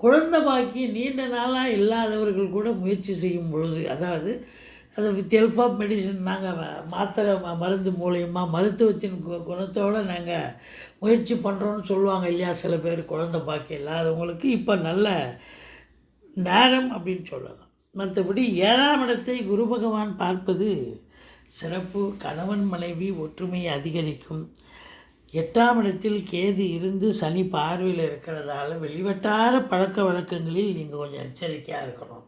குழந்தை பாக்கியம் நீண்ட நாளாக இல்லாதவர்கள் கூட முயற்சி செய்யும் பொழுது, அதாவது அதை வித் ஹெல்ப் ஆஃப் மெடிசன், நாங்கள் மாத்திரை மருந்து மூலயமா மருத்துவத்தின் குணத்தோடு நாங்கள் முயற்சி பண்ணுறோன்னு சொல்லுவாங்க இல்லையா சில பேர். குழந்தை பாக்கியம் இல்லாதவங்களுக்கு இப்போ நல்ல நேரம் அப்படின்னு சொல்லலாம். மற்றபடி 7ஆம் இடத்தை குரு பகவான் பார்ப்பது சிறப்பு. கணவன் மனைவி ஒற்றுமை அதிகரிக்கும். 8ஆம் இடத்தில் கேது இருந்து சனி பார்வையில் இருக்கிறதால வெளிவட்டார பழக்க வழக்கங்களில் நீங்கள் கொஞ்சம் எச்சரிக்கையாக இருக்கணும்.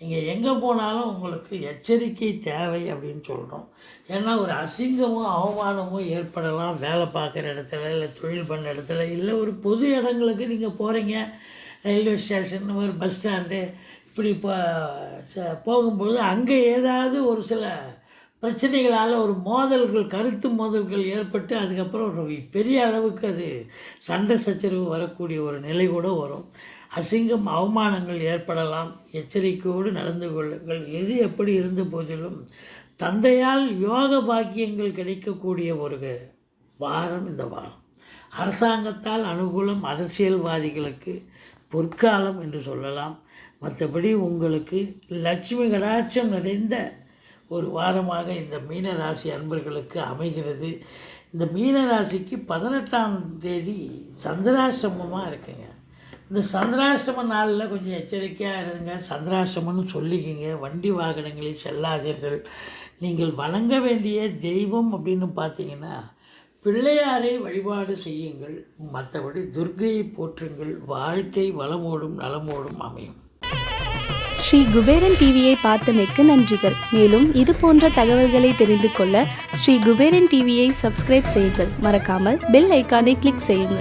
நீங்கள் எங்கே போனாலும் உங்களுக்கு எச்சரிக்கை தேவை அப்படின்னு சொல்கிறோம். ஏன்னா ஒரு அசிங்கமும் அவமானமும் ஏற்படலாம். வேலை பார்க்குற இடத்துல, இல்லை தொழில் பண்ண இடத்துல, இல்லை ஒரு பொது இடங்களுக்கு நீங்கள் போகிறீங்க, ரயில்வே ஸ்டேஷன், ஒரு பஸ் ஸ்டாண்டு, இப்படி போகும்போது அங்கே ஏதாவது ஒரு சில பிரச்சனைகளால் ஒரு மோதல்கள், கருத்து மோதல்கள் ஏற்பட்டு அதுக்கப்புறம் ஒரு பெரிய அளவுக்கு அது சண்டை சச்சரவு வரக்கூடிய ஒரு நிலை கூட வரும். அசிங்கம், அவமானங்கள் ஏற்படலாம். எச்சரிக்கையோடு நடந்து கொள்ளுங்கள். எது எப்படி இருந்த போதிலும் தந்தையால் யோக பாக்கியங்கள் கிடைக்கக்கூடிய ஒரு வாரம் இந்த வாரம். அரசாங்கத்தால் அனுகூலம், அரசியல்வாதிகளுக்கு பொற்காலம் என்று சொல்லலாம். மற்றபடி உங்களுக்கு லட்சுமி கடாட்சம் நிறைந்த ஒரு வாரமாக இந்த மீனராசி அன்பர்களுக்கு அமைகிறது. இந்த மீனராசிக்கு 18ஆம் தேதி சந்திராஷ்டமமாக இருக்குங்க. இந்த சந்திராஷ்டம நாளில் கொஞ்சம் எச்சரிக்கையாக இருங்க. சந்திராஷ்டமம்னு சொல்லிக்கிங்க. வண்டி வாகனங்களில் செல்லாதீர்கள். நீங்கள் வணங்க வேண்டிய தெய்வம் அப்படின்னு பார்த்தீங்கன்னா பிள்ளையாரை வழிபாடு செய்யுங்கள். மற்றபடி துர்க்கையை போற்றுங்கள். வாழ்க்கை வளமோடும் நலமோடும் அமையும். ஸ்ரீ குபேரன் டிவியை பார்த்தமைக்கு நன்றிகள். மேலும் இது போன்ற தகவல்களை தெரிந்து கொள்ள ஸ்ரீ குபேரன் டிவியை சப்ஸ்கிரைப் செய்யுங்கள். மறக்காமல் பெல் ஐக்கானை கிளிக் செய்யுங்கள்.